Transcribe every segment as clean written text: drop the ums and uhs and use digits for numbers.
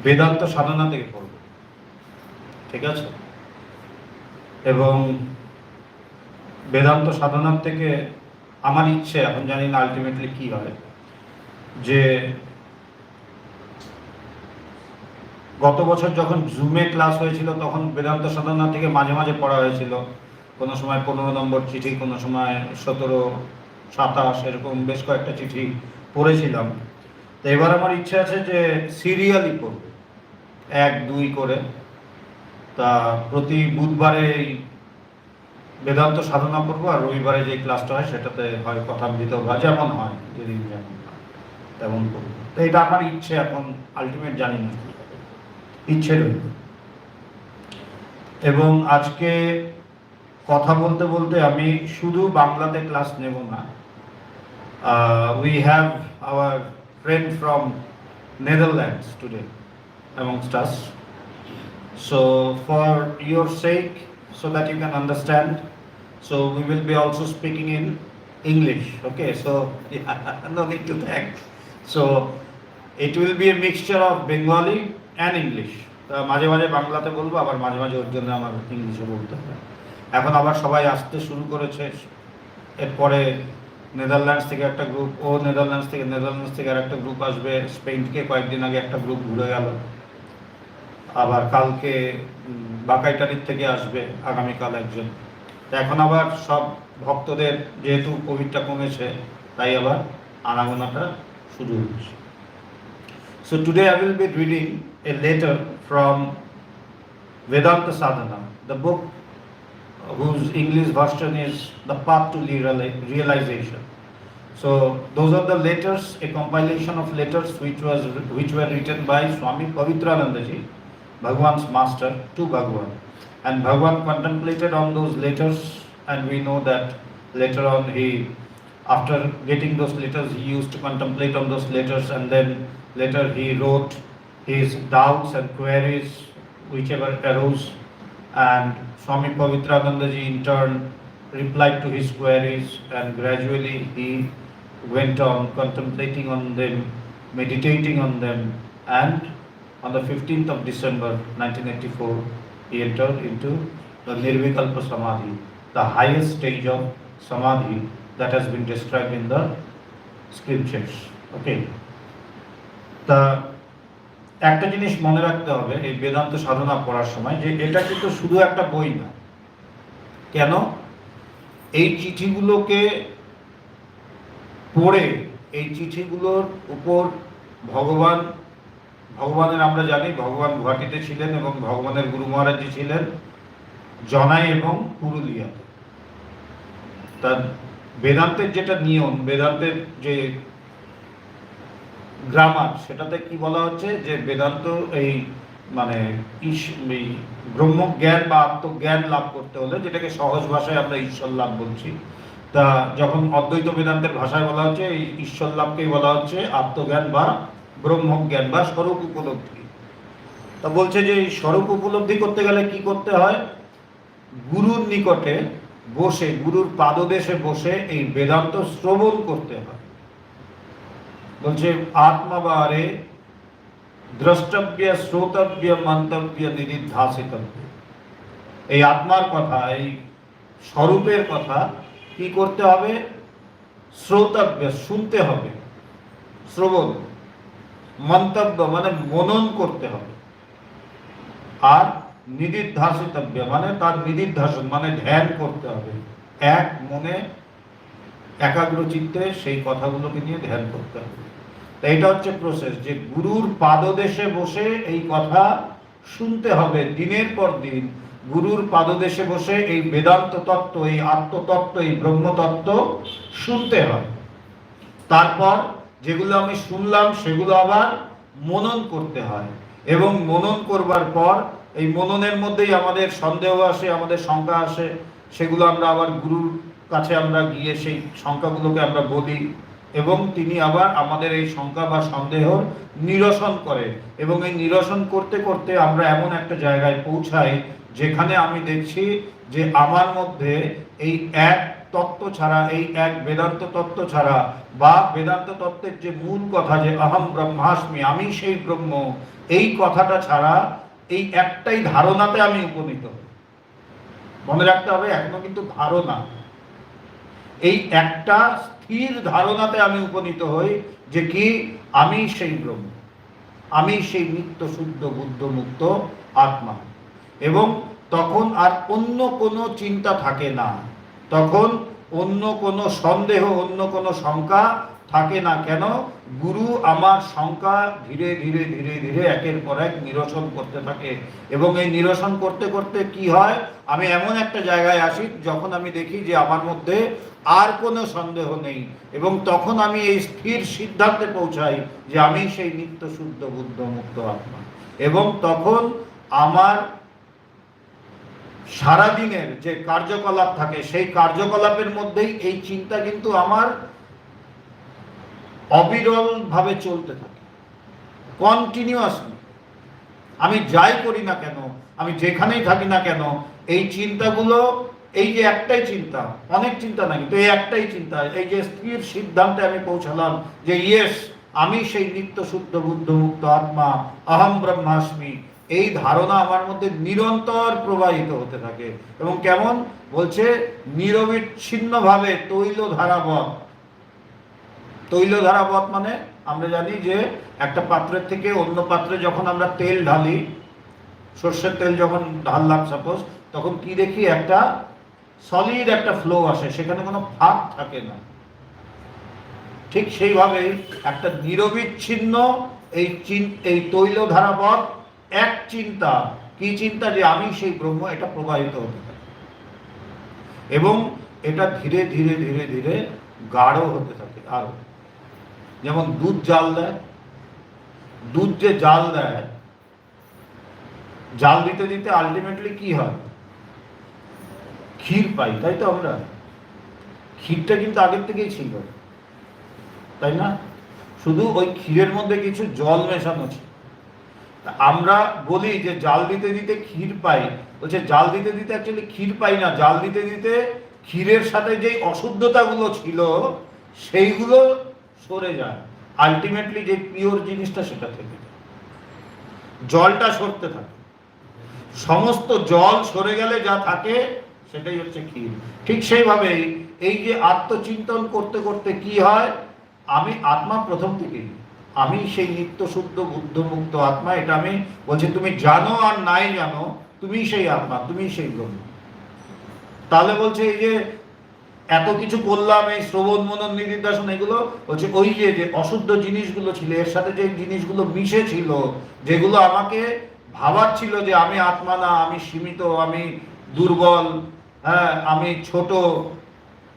বেদান্ত সাধনা থেকে পড়ব, ঠিক আছে? এবং বেদান্ত সাধনার থেকে আমার ইচ্ছে, এখন জানি না আলটিমেটলি কি হয়, যে গত বছর যখন জুমে ক্লাস হয়েছিল তখন বেদান্ত সাধনা থেকে মাঝে মাঝে পড়া হয়েছিল, কোনো সময় 15 নম্বর চিঠি, কোনো সময় 17, 27, এরকম বেশ কয়েকটা চিঠি পড়েছিলাম। তো এবার আমার ইচ্ছে আছে যে সিরিয়ালি পড়ব, 1, 2 করে। তা প্রতি বুধবারে বেদান্ত সাধনা পড়বো, আর রবিবারে যে ক্লাসটা হয় সেটাতে হয় কথামৃত বা যেমন হয়, যেদিন যেমন হয় তেমন করবো। তো এটা আমার ইচ্ছে, এখন আলটিমেট জানি না, ইচ্ছে রইল। এবং আজকে কথা বলতে বলতে আমি শুধু বাংলাতে ক্লাস নেব না। We have our friend from Netherlands today amongst us. So for your sake, so that you can understand, so we will be also speaking in English. Okay, so yeah, no need to thank. So it will be a mixture of Bengali and English. মাঝে মাঝে বাংলাতে বলবো, আবার মাঝে মাঝে ওর জন্য আমার ইংলিশে বলতে হবে। এখন আবার সবাই আসতে শুরু করেছে। এরপরে নেদারল্যান্ডস থেকে একটা গ্রুপ, নেদারল্যান্ডস থেকে আর একটা গ্রুপ আসবে। স্পেন থেকে কয়েকদিন আগে একটা গ্রুপ ঘুরে গেল। আবার কালকে বাকাইটারির থেকে আসবে, আগামীকাল একজন। এখন আবার সব ভক্তদের যেহেতু কোভিডটা কমেছে, তাই আবার আনাগোনাটা শুরু হচ্ছে। So today I will be reading a letter from Vedanta Sadhana, the book whose English version is The Path to Realization. So those are the letters, a compilation of letters which were written by Swami Pavitranandaji, Bhagavan's master, to Bhagavan. And Bhagavan contemplated on those letters, and we know that later on after getting those letters, he used to contemplate on those letters, and then later he wrote his doubts and queries, whichever arose, and Swami Pavitranandaji in turn replied to his queries, and gradually he went on contemplating on them, meditating on them, and on the 15th of December 1984, he entered into the Nirvikalpa Samadhi, the highest stage of Samadhi that has been described in the scriptures. Okay. তা একটা জিনিস মনে রাখতে হবে এই বেদান্ত সাধনা পড়ার সময়, যে এটা কিন্তু শুধু একটা বই না। কেন? এই চিঠিগুলোকে পড়ে, এই চিঠিগুলোর উপর ভগবানের আমরা জানি ভগবান গুয়াহাটিতে ছিলেন, এবং ভগবানের গুরু মহারাজজি ছিলেন জনাই এবং পুরুলিয়াতে। তা বেদান্তের যেটা নিয়ম, বেদান্তের যে গ্রামার, সেটাতে কি বলা হচ্ছে, যে বেদান্ত এই মানে ব্রহ্মজ্ঞান বা আত্মজ্ঞান লাভ করতে হলে, যেটাকে সহজ ভাষায় আমরা ঈশ্বর লাভ বলছি, তা যখন অদ্বৈত বেদান্তের ভাষায় বলা হচ্ছে, এই ঈশ্বর লাভকেই বলা হচ্ছে আত্মজ্ঞান বা ব্রহ্মজ্ঞান বা স্বরূপ উপলব্ধি। তা বলছে যে এই স্বরূপ উপলব্ধি করতে গেলে কি করতে হয়? গুরুর নিকটে বসে, গুরুর পাদদেশে বসে এই বেদান্ত শ্রবণ করতে হয়। বলছে আত্মবারে দ্রষ্টব্য, শ্রোতব্য, মন্তব্য, নিদিধ্যাসিতব্য। এই আত্মার কথা, এই স্বরূপের কথা কি করতে হবে? শ্রোতব্য, শুনতে হবে, শ্রবণ। মন্তব্য মানে মনন করতে হবে। আর নিদিধ্যাসিতব্য মানে তার নিদিধ্যাসন মানে ধ্যান করতে হবে। এক মনে একাগ্র চিত্তে সেই কথাগুলোকে নিয়ে ধ্যান করতে হবে। এইটা হচ্ছে প্রসেস, যে গুরুর পাদদেশে বসে এই কথা শুনতে হবে দিনের পর দিন। গুরুর পাদদেশে বসে এই বেদান্ত তত্ত্ব, এই আত্মতত্ত্ব, এই ব্রহ্মতত্ত্ব শুনতে হয়। তারপর যেগুলো আমি শুনলাম সেগুলো আবার মনন করতে হয়, এবং মনন করবার পর এই মননের মধ্যেই আমাদের সন্দেহ আসে, আমাদের শঙ্কা আসে। সেগুলো আমরা আবার গুরুর কাছে আমরা গিয়ে সেই শঙ্কাগুলোকে আমরা বলি, এবং তিনি আবার আমাদের এই শঙ্কা বা সন্দেহ নিরসন করে। এবং এই নিরসন করতে করতে আমরা এমন একটা জায়গায় পৌঁছাই যেখানে আমি দেখছি যে আমার মধ্যে এই এক তত্ত্ব ছাড়া, এই এক বেদান্ত তত্ত্ব ছাড়া, বা বেদান্ত তত্ত্বের যে মূল কথা যে অহম ব্রহ্মাস্মি, আমি সেই ব্রহ্ম, এই কথাটা ছাড়া এই একটাই ধারণাতে আমি উপনীত হই। মনে রাখতে হবে এখনো কিন্তু ধারণা, এই একটা স্থির ধারণাতে আমি উপনীত হই যে কি, আমি সেই ব্রহ্ম, আমি সেই নিত্য শুদ্ধ বুদ্ধ মুক্ত আত্মা। এবং তখন আর অন্য কোনো চিন্তা থাকে না, তখন অন্য কোনো সন্দেহ, অন্য কোনো শঙ্কা থাকে না। কেন? গুরু আমার শঙ্কা ধীরে ধীরে ধীরে ধীরে একের পর এক নিরসন করতে থাকে। এবং এই নিরসন করতে করতে কি হয়, আমি এমন একটা জায়গায় আসি যখন আমি দেখি যে আমার মধ্যে আর কোনো সন্দেহ নেই, এবং তখন আমি এই স্থির সিদ্ধান্তে পৌঁছাই যে আমি সেই নিত্য শুদ্ধ বুদ্ধ মুক্ত আত্মা। এবং তখন আমার সারাদিনের যে কার্যকলাপ থাকে সেই কার্যকলাপের মধ্যেই এই চিন্তা কিন্তু আমার অবিরলভাবে চলতে থাকে, কন্টিনিউয়াসলি। আমি যাই করি না কেন, আমি যেখানেই থাকি না কেন, এই চিন্তাগুলো, এই যে একটাই চিন্তা, অনেক চিন্তা না কিন্তু এই একটাই চিন্তা, এই যে স্থির সিদ্ধান্তে আমি পৌঁছালাম যে ইয়েস, আমি সেই নিত্য শুদ্ধ বুদ্ধ মুক্ত আত্মা, অহম ব্রহ্মাস্মি, এই ধারণা আমার মধ্যে নিরন্তর প্রবাহিত হতে থাকে। এবং কেমন বলছে, নিরবিচ্ছিন্নভাবে তৈল ধারাবৎ। তৈল ধারাবৎ মানে আমরা জানি যে একটা পাত্রের থেকে অন্য পাত্রে যখন আমরা তেল ঢালি, সর্ষের তেল যখন ঢাললাম সাপোজ, তখন কি দেখি, একটা সলিড একটা ফ্লো আসে, সেখানে কোনো ফাঁক থাকে না। ঠিক সেইভাবেই একটা নিরবিচ্ছিন্ন এই তৈল ধারাবৎ এক চিন্তা, কি চিন্তা, যে আমি সেই ব্রহ্ম, এটা প্রবাহিত হতে থাকে। এবং এটা ধীরে ধীরে ধীরে ধীরে গাঢ় হতে থাকে আরো। যেমন দুধ জাল দেয়, দুধ যে জাল দেয়, জাল দিতে দিতে আলটিমেটলি কি হয়, ক্ষীর পাই, তাই তো? আমরা ক্ষীরটা কিন্তু আগের থেকেই ছিল, তাই না? শুধু ওই ক্ষীরের মধ্যে কিছু জল মেশানো ছিল। আমরা বলি যে জাল দিতে দিতে ক্ষীর পাই, বলছে জাল দিতে দিতে অ্যাকচুয়ালি ক্ষীর পাই না, জাল দিতে দিতে ক্ষীরের সাথে যে অশুদ্ধতাগুলো ছিল সেইগুলো সরে যায়। আলটিমেটলি যে পিওর জিনিসটা সেটা থেকে জলটা সরতে থাকে, সমস্ত জল সরে গেলে যা থাকে সেটাই হচ্ছে ক্ষীর। ঠিক সেইভাবেই এই যে আত্মচিন্তন করতে করতে কি হয়, আমি আত্মা প্রথম থেকেই, আমি সেই নিত্য শুদ্ধ বুদ্ধ মুক্ত আত্মা, এটা আমি বলছি, তুমি জানো আর নাই জানো, তুমি সেই আত্মা, তুমি সেই ব্রহ্ম। তাহলে বলছে এই যে এত কিছু করলাম, এই শ্রবণ মনন নিদিধ্যাসন, এগুলো বলছে ওই যে অশুদ্ধ জিনিসগুলো ছিল, এর সাথে যে জিনিসগুলো মিশে ছিল, যেগুলো আমাকে ভাবাচ্ছিল যে আমি আত্মা না, আমি সীমিত, আমি দুর্বল, হ্যাঁ, আমি ছোট,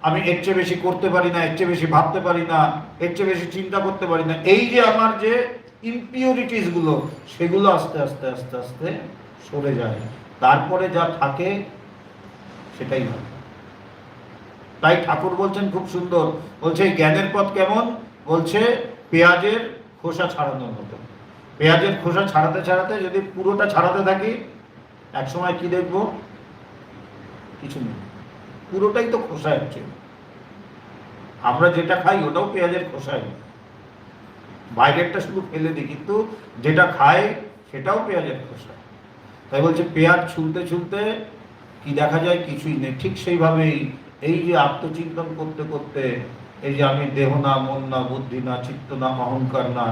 আমি এর চেয়ে বেশি করতে পারি না, এর চেয়ে বেশি ভাবতে পারি না, এর চেয়ে বেশি চিন্তা করতে পারি না, এই যে আমার যে ইমপিউরিটিস গুলো, সেগুলো আস্তে আস্তে আস্তে আস্তে সরে যায়। তারপরে যা থাকে সেটাই হয়। তাই ঠাকুর বলছেন খুব সুন্দর, বলছে জ্ঞানের পথ কেমন, বলছে পেঁয়াজের খোসা ছাড়ানোর মতো। পেঁয়াজের খোসা ছাড়াতে ছাড়াতে যদি পুরোটা ছাড়াতে থাকি, এক সময় কি দেখবো, কিছু নেই, পুরোটাই তো খোসা হচ্ছে। আমরা যেটা খাই ওটাও পেঁয়াজের খোসাই, বাইরেরটা শুধু ফেলে দিই, কিন্তু যেটা খাই সেটাও পেঁয়াজের খোসা। তাই বলছে পেঁয়াজ ছুলতে ছুলতে কি দেখা যায়, কিছুই নেই। ঠিক সেইভাবেই এই যে আত্মচিন্তন করতে করতে, এই যে আমি দেহ না, মন না, বুদ্ধি না, চিত্ত না, অহংকার না,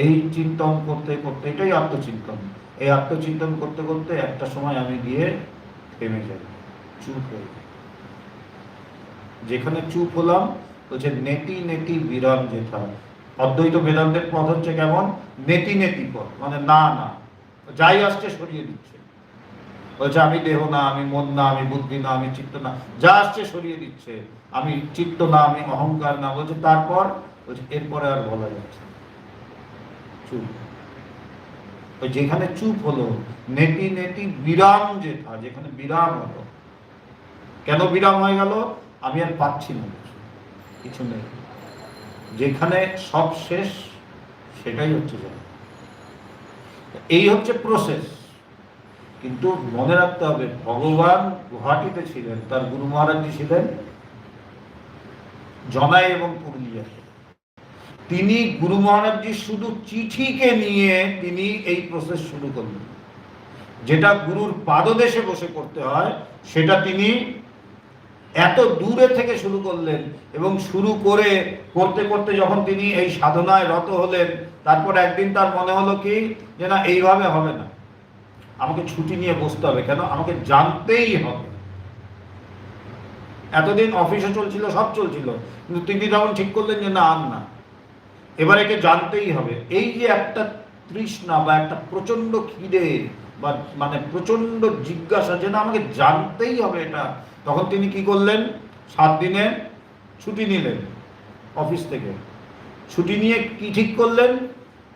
এই চিন্তন করতে করতে, এটাই আত্মচিন্তন। এই আত্মচিন্তন করতে করতে একটা সময় আমি গিয়ে থেমে যাই, চুপ হয়ে যাই। যেখানে চুপ হলাম, বলছে নেতি নেতি বিরাম যেথা। অদ্বৈত বেদান্তের পথ হচ্ছে কেমন, নেতি নেতি পথ, মানে না না, যাই আসছে সরিয়ে দিচ্ছে। বলছে আমি দেহ না, আমি মন না, আমি বুদ্ধি না, আমি চিত্ত না, যা আসছে সরিয়ে দিচ্ছে, আমি চিত্ত না, আমি অহংকার না। বলছে তারপর, বলছে এরপরে আর বলা যাচ্ছে চুপ। ওই যেখানে চুপ হলো, নেতি নেতি বিরাম যেথা, যেখানে বিরাম হলো। কেন বিরাম হয়ে গেল, আমি আর পাচ্ছি না, কিছু নেই, যেখানে সব শেষ সেটাই হচ্ছে জগৎ। এই হচ্ছে প্রসেস। কিন্তু মনে রাখতে হবে, ভগবান গুয়াহাটিতে ছিলেন, তার গুরু মহারাজজি ছিলেন জনাই এবং পুরুলিয়াতে। তিনি গুরু মহারাজজি শুধু চিঠিকে নিয়ে তিনি এই প্রসেস শুরু করলেন। যেটা গুরুর পাদদেশে বসে করতে হয় সেটা তিনি এত দূরে থেকে শুরু করলেন, এবং শুরু করে করতে করতে যখন তিনি এই সাধনায় রত হলেন, তারপর একদিন তার মনে হলো কি যে না, এইভাবে হবে না, আমাকে ছুটি নিয়ে বসতে হবে। কেন? আমাকে জানতেই হবে। এতদিন অফিসে চলছিল, সব চলছিল, কিন্তু তিনি তখন ঠিক করলেন যে না, আর না, এবার একে জানতেই হবে। এই যে একটা তৃষ্ণা বা একটা প্রচন্ড খিদে বা মানে প্রচন্ড জিজ্ঞাসা যে না, আমাকে জানতেই হবে এটা, তখন তিনি কি করলেন? 7 দিনের ছুটি নিলেন অফিস থেকে। ছুটি নিয়ে কি ঠিক করলেন?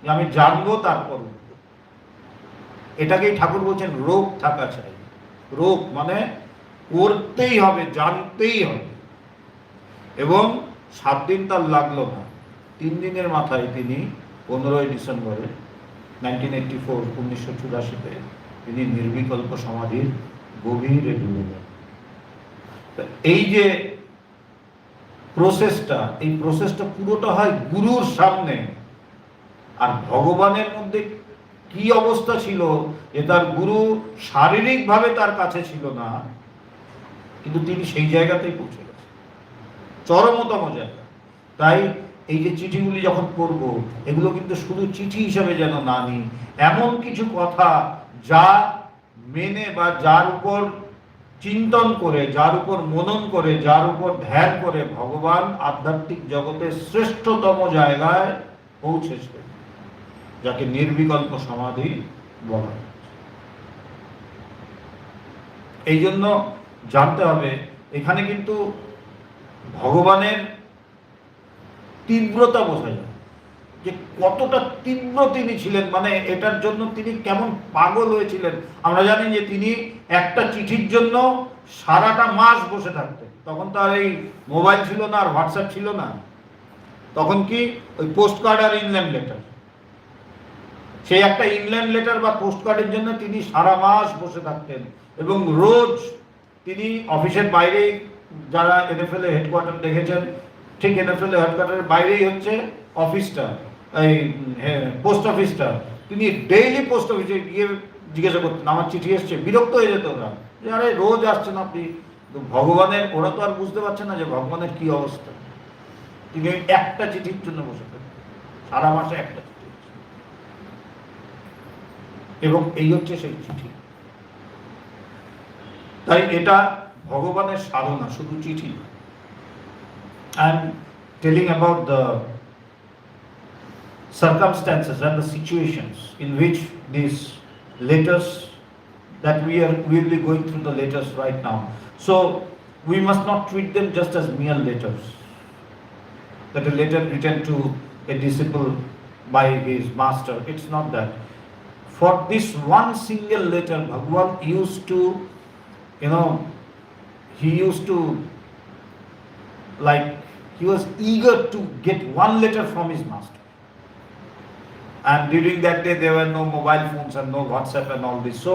যে আমি জানবো, তারপর এটাকেই ঠাকুর বলছেন রোগ থাকা চাই। রোগ মানে করতেই হবে, জানতেই হবে। এবং 7 দিন তার লাগলো না। 3 দিনের মাথায় তিনি 15ই ডিসেম্বরে 1984 তিনি নির্বিকল্প সমাধির গভীরে ডুবে গেলেন। এই যে প্রসেসটা, এই প্রসেসটা পুরোটা হয় গুরুর সামনে। আর ভগবানের মধ্যে কি অবস্থা ছিল যে তার গুরু শারীরিকভাবে তার কাছে ছিল না, কিন্তু তিনি সেই জায়গাতেই পৌঁছে গেছেন, চরমতম জায়গা। তাই এই যে চিঠিগুলি যখন পড়ব, এগুলো কিন্তু শুধু চিঠি হিসাবে যেন না নিই, এমন কিছু কথা যা মেনে বা যার উপর চিন্তন করে, যার উপর মনন করে, যার উপর ধ্যান করে ভগবান আধ্যাত্মিক জগতের শ্রেষ্ঠতম জায়গায় পৌঁছেছে, যাকে নির্বিকল্প সমাধি বলা। এই জন্য জানতে হবে, এখানে কিন্তু ভগবানের তীব্রতা বোঝা যায়, যে কতটা তীব্র তিনি ছিলেন, মানে এটার জন্য তিনি কেমন পাগল হয়েছিলেন। আমরা জানি যে তিনি একটা চিঠির জন্য সারাটা মাস বসে থাকতেন। তখন তো আর এই মোবাইল ছিল না, আর হোয়াটসঅ্যাপ ছিল না। তখন কি ওই পোস্ট কার্ড আর ইনল্যান্ড লেটার, সেই একটা ইনল্যান্ড লেটার বা পোস্ট কার্ডের জন্য তিনি সারা মাস বসে থাকতেন। এবং রোজ তিনি অফিসের বাইরেই, যারা এনএফএল এর হেডকোয়ার্টার দেখেছেন, ঠিক এনএফএল এর হেডকোয়ার্টারের বাইরেই হচ্ছে অফিসটা, এই পোস্ট অফিসটা। তিনি ডেইলি পোস্ট অফিসে গিয়ে জিজ্ঞাসা করতেন আমার চিঠি এসছে। বিরক্ত হয়ে যেত ওরা, যে আরে রোজ আসছেন আপনি। ভগবানের, ওরা তো আর বুঝতে পারছে না যে ভগবানের কি অবস্থা। তিনি একটা চিঠির জন্য বসে থাকতেন, সারা মাসে একটা চিঠি, এবং এই হচ্ছে সেই চিঠি। তাই এটা ভগবানের সাধনা, শুধু চিঠি। I am telling about the circumstances and the situations in which these letters that we will be going through the letters right now. So we must not treat them just as mere letters, that a letter written to a disciple by his master. It's not that. For this one single letter, Bhagavan used to, he used to, like, he was eager to get one letter from his master. And during that day there were no mobile phones and no WhatsApp and all this. So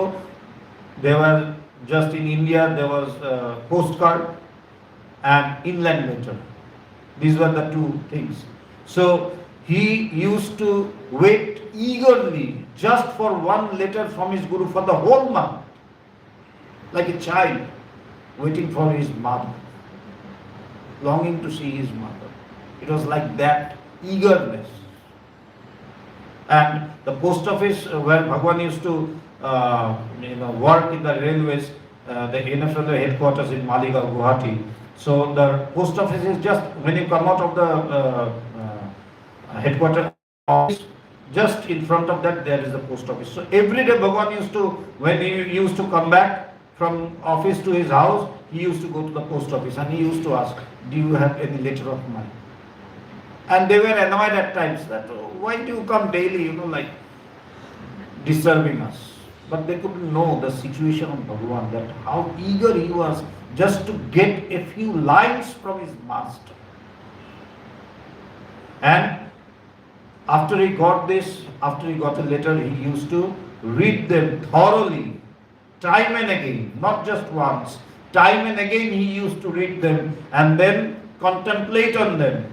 they were just in India, there was a postcard and inland letter. These were the two things. So he used to wait eagerly just for one letter from his Guru for the whole month, like a child waiting for his mother, longing to see his mother. It was like that eagerness. And the post office where Bhagavan used to work in the railways, the NFL headquarters in Maligaon, Guwahati. So the post office is just when you come out of the headquarters office, just in front of that there is the post office. So every day Bhagavan used to, when he used to come back from office to his house, he used to go to the post office and he used to ask, do you have any letter of mine? And they were annoyed at times that, why do you come daily, like disturbing us? But they couldn't know the situation of Bhagavan, that how eager he was just to get a few lines from his master. And after he got this, after he got a letter, he used to read them thoroughly, time and again, not just once, time and again he used to read them, and then contemplate on them,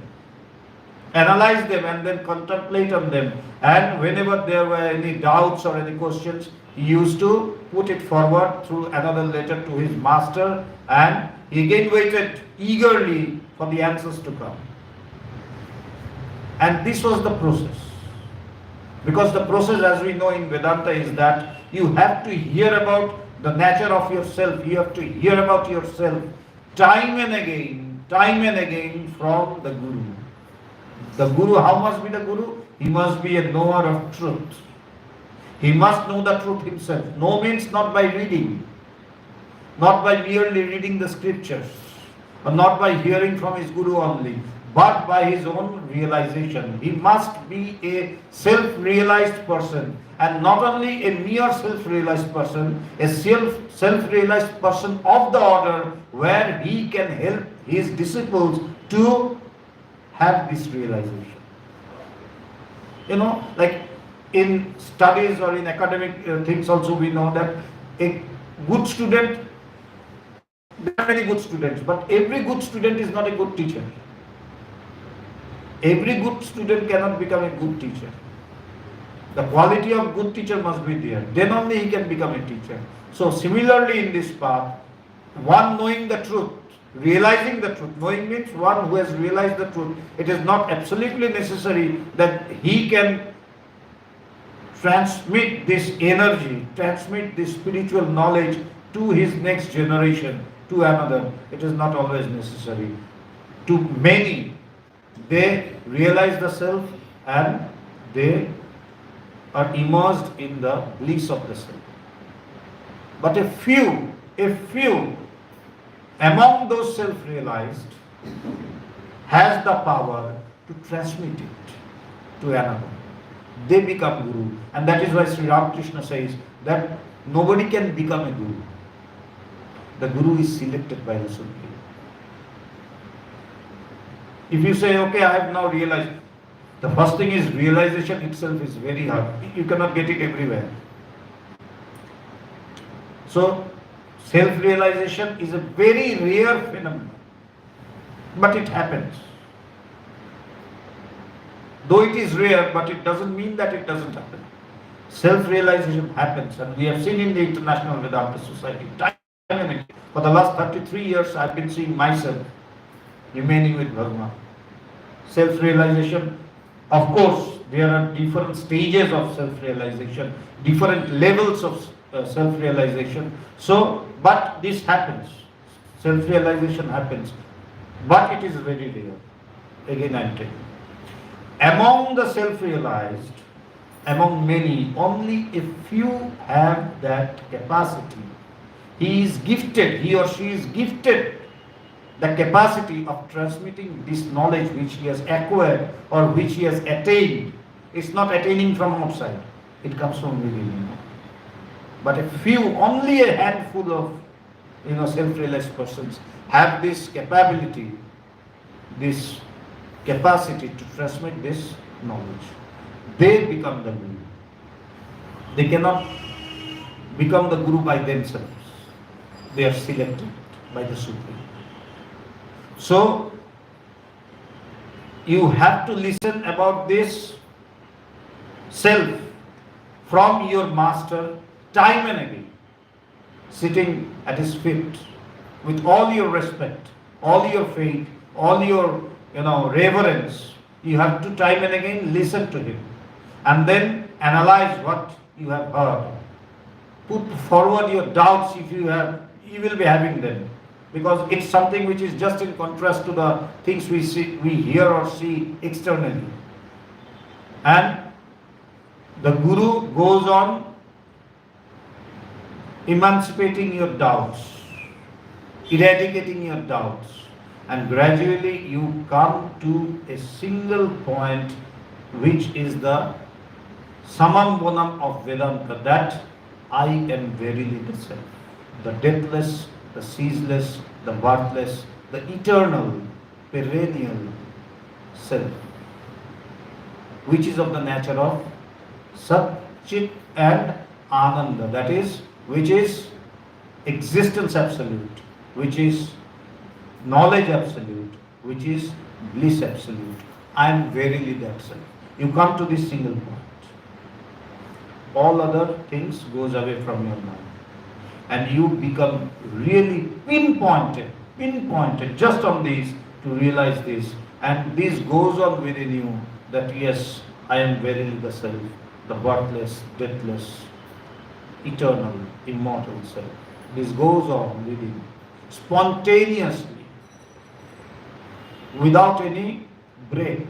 analyze them and then contemplate on them. And whenever there were any doubts or any questions, he used to put it forward through another letter to his master, and he again waited eagerly for the answers to come. And this was the process. Because the process, as we know in Vedanta, is that you have to hear about the nature of yourself. You have to hear about yourself time and again from the Guru. The Guru, how must be the Guru? He must be a knower of truth. He must know the truth himself. Know means not by reading, not by merely reading the scriptures, or not by hearing from his Guru only, but by his own realization. He must be a self-realized person, and not only a mere self-realized person, a self-realized person of the order where he can help his disciples to have this realization. Like in studies or in academic things also, we know that a good student, there are many good students, but every good student is not a good teacher. Every good student cannot become a good teacher. The quality of good teacher must be there. Then only he can become a teacher. So similarly in this path, one knowing the truth, realizing the truth. Knowing means one who has realized the truth. It is not absolutely necessary that he can transmit this energy, transmit this spiritual knowledge to his next generation, to another. It is not always necessary. To many, they realize the self and they are immersed in the bliss of the self. But a few among those self-realized has the power to transmit it to another. They become Guru. And that is why Sri Ramakrishna says that nobody can become a Guru. The Guru is selected by the Supreme. If you say, okay, I have now realized, the first thing is realization itself is very hard. You cannot get it everywhere. So, self-realization is a very rare phenomenon. But it happens. Though it is rare, but it doesn't mean that it doesn't happen. Self-realization happens, and we have seen in the International Vedanta Society time and again. For the last 33 years, I've been seeing myself remaining with Bhagavan. Self-realization, of course, there are different stages of self-realization, different levels of self-realization. So, but this happens. Self-realization happens. But it is very rare. Again, I am telling. Among the self-realized, among many, only a few have that capacity. He is gifted, he or she is gifted the capacity of transmitting this knowledge which he has acquired or which he has attained. It's not attaining from outside. It comes from within. But a few, only a handful of self-realized persons have this capability, this capacity to transmit this knowledge. They become the Guru. They cannot become the Guru by themselves. They are selected by the Supreme. So, you have to listen about this self from your master time and again, sitting at his feet with all your respect, all your faith, all your reverence. You have to time and again listen to him and then analyze what you have heard. Put forward your doubts if you will be having them, because it's something which is just in contrast to the things we hear or see externally. And the Guru goes on emancipating your doubts, eradicating your doubts, and gradually you come to a single point which is the Samam Bonam of Vedanta, that I am verily the self, the deathless, the ceaseless, the birthless, the eternal, perennial self, which is of the nature of Sat, Chit and Ananda, that is, which is existence absolute, which is knowledge absolute, which is bliss absolute. I am verily that self. You come to this single point. All other things goes away from your mind. And you become really pinpointed just on this to realize this. And this goes on within you that yes, I am verily the self, the birthless, deathless, eternal, immortal self. This goes on within spontaneously, without any break.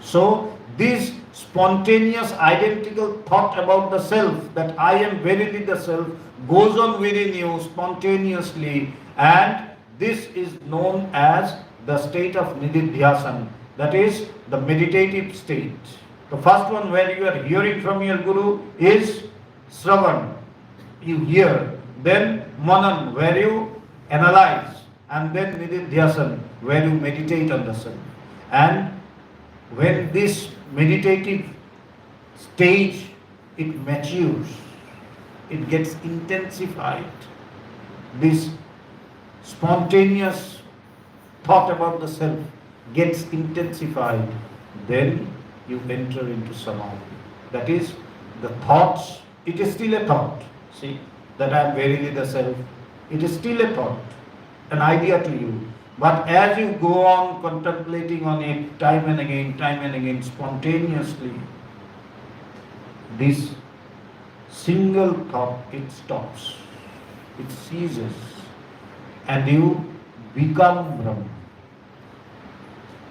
So this spontaneous identical thought about the self, that I am verily the self, goes on within you spontaneously, and this is known as the state of nididhyasana, that is the meditative state. The first one where you are hearing from your Guru is Shravan, you hear, then Manan where you analyze, and then nididhyasana where you meditate on the self. And when this meditative stage, it matures, it gets intensified, this spontaneous thought about the self gets intensified, then you enter into samadhi. That is, the thoughts, it is still a thought. See, that I am verily the self, it is still a thought, an idea to you. But as you go on contemplating on it time and again, spontaneously, this single thought, it stops, it ceases, and you become Brahman.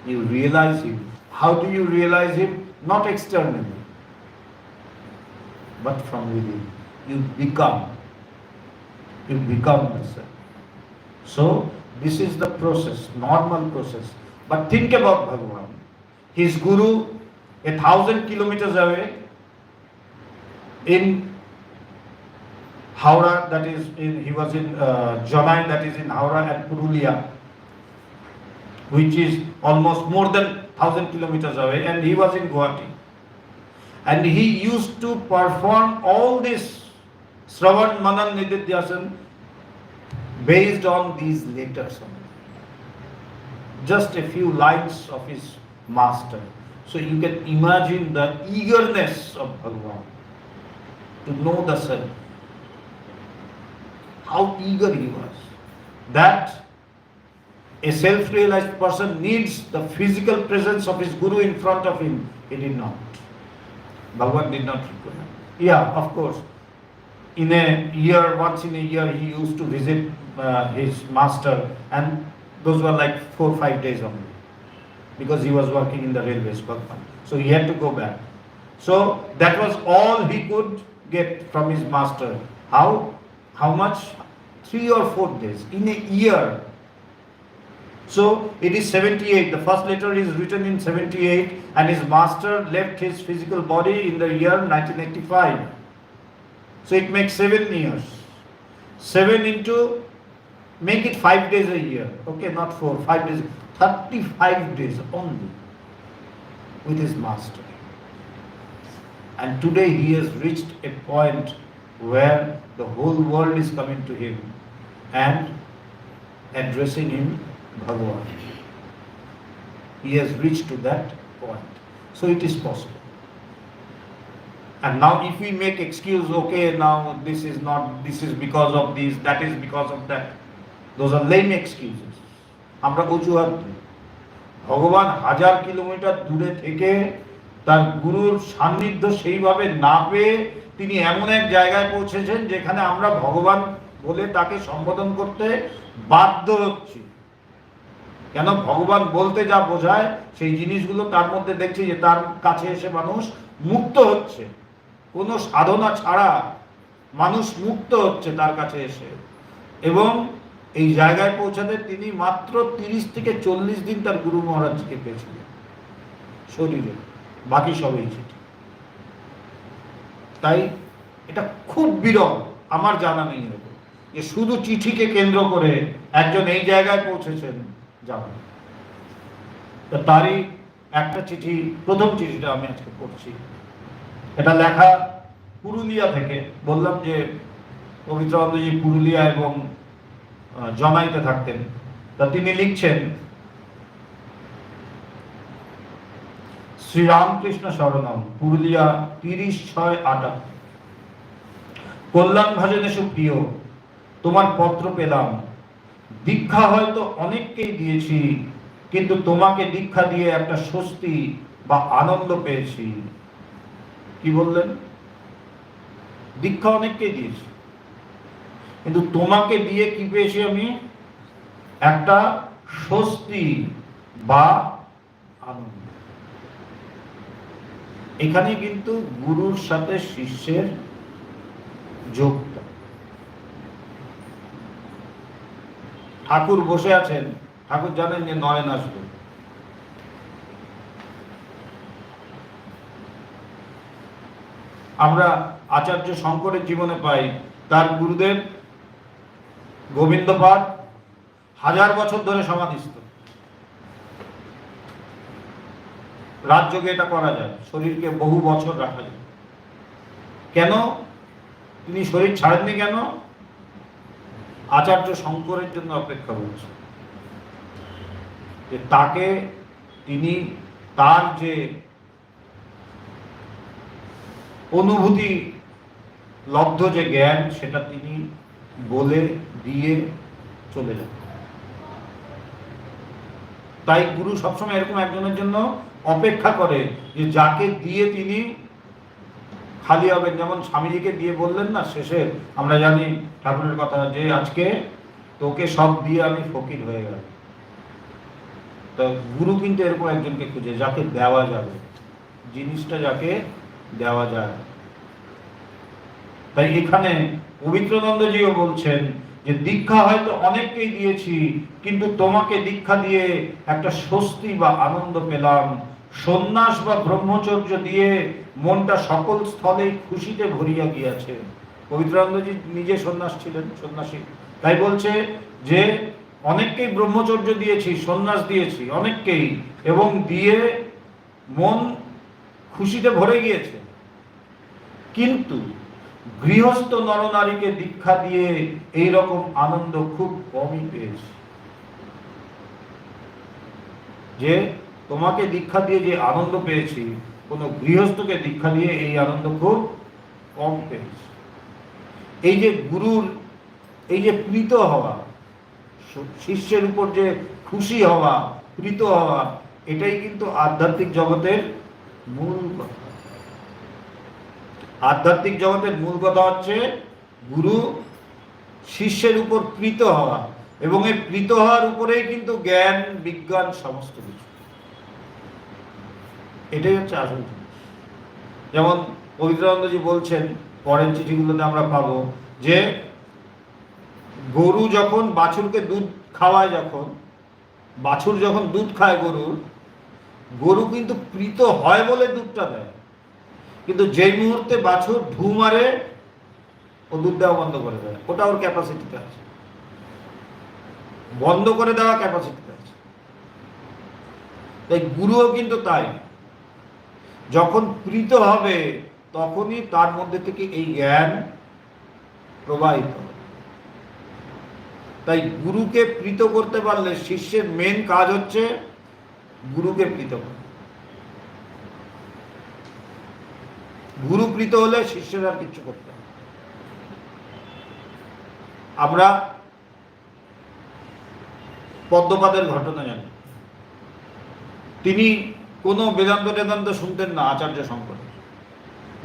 You realize Him. How do you realize Him? Not externally, but from within. You become the self. So, this is the process, normal process. But think about Bhagavan. His Guru, 1,000 kilometers away, in Howrah, that is, he was in Janai, that is in Howrah and Purulia, which is almost more than 1,000 kilometers away, and he was in Guwahati. And he used to perform all this Shravan, Manan, Nididhyasana based on these letters only. Just a few lines of his master. So you can imagine the eagerness of Bhagavan to know the self. How eager he was. That a self-realized person needs the physical presence of his Guru in front of him. He did not. Bhagavan did not require. Yeah, of course. In a year, once in a year, he used to visit his master, and those were like 4 or 5 days only, because he was working in the railways, Bhagavan. So he had to go back. So that was all he could get from his master. How much? 3 or 4 days in a year. So it is 78. The first letter is written in 78, and his master left his physical body in the year 1985. So it makes 7 years. 7 into, make it 5 days a year. Okay, not 4, 5 days. 35 days only with his master. And today he has reached a point where the whole world is coming to him and addressing him Bhagavan. He has reached to that point. So it is possible. And now if we make excuse, okay, now this is because of this, that is because of that. Those are lame excuses. আমরা অজুহাত দিই। ভগবান 1000 kilometre দূরে থেকে তার গুরুর সান্নিধ্য সেইভাবে না পেয়ে তিনি এমন এক জায়গায় পৌঁছেছেন যেখানে আমরা ভগবান বলে তাকে সম্বোধন করতে বাধ্য হচ্ছি। কেন? ভগবান বলতে যা বোঝায় সেই জিনিসগুলো তার মধ্যে দেখছি যে তার কাছে এসে মানুষ মুক্ত হচ্ছে। কোনো সাধনা ছাড়া মানুষ মুক্ত হচ্ছে তার কাছে এসে। এবং এই জায়গায় পৌঁছাতে তিনি মাত্র 30 থেকে 40 দিন তার গুরু মহারাজকে পেয়েছিলেন শরীরে, বাকি সবই চিঠি। তাই এটা খুব বিরল, আমার জানা নেই এরকম যে শুধু চিঠিকে কেন্দ্র করে একজন এই জায়গায় পৌঁছেছেন যাবেন। তারই একটা চিঠি, প্রথম চিঠিটা আমি আজকে পড়ছি। এটা লেখা পুরুলিয়া থেকে। বললাম যে পবিত্রানন্দজি পুরুলিয়া এবং জমাইতে থাকতেন। তা তিনি লিখছেন, শ্রী রামকৃষ্ণ শরণম, পুরুলিয়া 30/6/58। কল্যাণ ভাজনে সুপ্রিয়, তোমার পত্র পেলাম। দীক্ষা হয়তো অনেককেই দিয়েছি, কিন্তু তোমাকে দীক্ষা দিয়ে একটা স্বস্তি বা আনন্দ পেয়েছি। কি বললেন? দীক্ষা অনেককেই দিয়েছি, কিন্তু তোমাকে দিয়ে কি পেয়েছি আমি? একটা স্বস্তি বা আনন্দ। এখানে কিন্তু গুরুর সাথে শিষ্যের যোগটা। ঠাকুর বসে আছেন, ঠাকুর জানেন যে নয়ন আসবে। আমরা আচার্য শঙ্করের জীবনে পাই, তার গুরুদেব গোবিন্দপাদ 1000 বছর ধরে সমাধিস্থ। রাজযোগে এটা করা যায়, শরীরকে বহু বছর রাখা যায়। কেন তিনি শরীর ছাড়েননি? কেন? আচার্য শঙ্করের জন্য অপেক্ষা করছে, যে তাকে তিনি তার যে অনুভূতি লব্ধ যে জ্ঞান, সেটা তিনি বলে দিয়ে চলে যান। তাই গুরু সবসময় এরকম একজনের জন্য অপেক্ষা করে, যে যাকে দিয়ে তিনি খালি হবেন। যেমন স্বামীজিকে দিয়ে বললেন না শেষে, আমরা জানি ঠাকুরের কথা, যে আজকে তোকে সব দিয়ে আমি ফকির হয়ে গেল। তো গুরু কিন্তু এরকম একজনকে খুঁজে, যাকে দেওয়া যাবে, জিনিসটা যাকে দেওয়া যায়। তাই এখানে পবিত্রানন্দজিও বলছেন যে দীক্ষা হয়তো অনেককেই দিয়েছি, কিন্তু তোমাকে দীক্ষা দিয়ে একটা স্বস্তি বা আনন্দ পেলাম। সন্ন্যাস বা ব্রহ্মচর্য দিয়ে মনটা সকল স্থলেই খুশিতে ভরিয়া গিয়াছে। পবিত্রানন্দজি নিজে সন্ন্যাস ছিলেন, সন্ন্যাসী। তাই বলছে যে অনেককেই ব্রহ্মচর্য দিয়েছি, সন্ন্যাস দিয়েছি অনেককেই, এবং দিয়ে মন খুশিতে ভরে গিয়েছে। কিন্তু গৃহস্থ নরনারীকে দীক্ষা দিয়ে এই রকম আনন্দ খুব কমই পেয়েছি। যে তোমাকে দীক্ষা দিয়ে যে আনন্দ পেয়েছি, কোন গৃহস্থকে দীক্ষা দিয়ে এই আনন্দ খুব কম পেয়েছি। এই যে গুরুর এই যে প্রীত হওয়া, শিষ্যের উপর যে খুশি হওয়া, প্রীত হওয়া, এটাই কিন্তু আধ্যাত্মিক জগতের মূল কথা। আধ্যাত্মিক জগতের মূল কথা হচ্ছে গুরু শিষ্যের উপর প্রীত হওয়া, এবং এই প্রীত হওয়ার উপরেই কিন্তু জ্ঞান বিজ্ঞান সমস্ত কিছু। এটাই হচ্ছে আসল জিনিস। যেমন পবিত্রানন্দজি বলছেন, পরের চিঠিগুলোতে আমরা পাবো, যে গরু যখন বাছুরকে দুধ খাওয়ায়, যখন বাছুর যখন দুধ খায় গরু কিন্তু প্রীত হয় বলে দুধটা দেয়। কিন্তু যেই মুহূর্তে বাছুর ঢু মারে, ও দুধ দেওয়া বন্ধ করে দেয়। ওটা ওর ক্যাপাসিটিতে আছে, বন্ধ করে দেওয়া ক্যাপাসিটিতে আছে। তাই গুরুও কিন্তু তাই, যখন প্রীত হবে তখনই তার মধ্যে থেকে এই জ্ঞান প্রবাহিত হবে। তাই গুরুকে প্রীত করতে পারলে শিষ্যের মেন কাজ হচ্ছে গুরুকে প্রীত করা। গুরু প্রীত হলে শিষ্যের আর কিছু করতে হবে। আমরা পদ্মপাদের ঘটনা জানি। তিনি কোনো বেদান্ত শুনতেন না আচার্য শঙ্কর।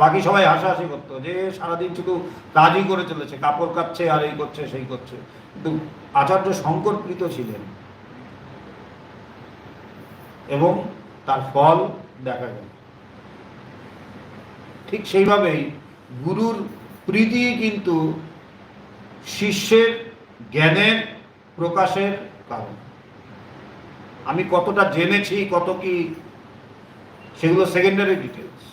বাকি সবাই হাসাহাসি করতো, যে সারাদিন শুধু কাজই করে চলেছে, কাপড় কাচ্ছে আর এই করছে সেই করছে। কিন্তু আচার্য শঙ্কর প্রীত ছিলেন, এবং তার ফল দেখা গেল। ঠিক সেইভাবেই গুরুর প্রীতি কিন্তু শিষ্যের জ্ঞানের প্রকাশের কারণ। আমি কতটা জেনেছি, কত কি, সেগুলো সেকেন্ডারি ডিটেলস।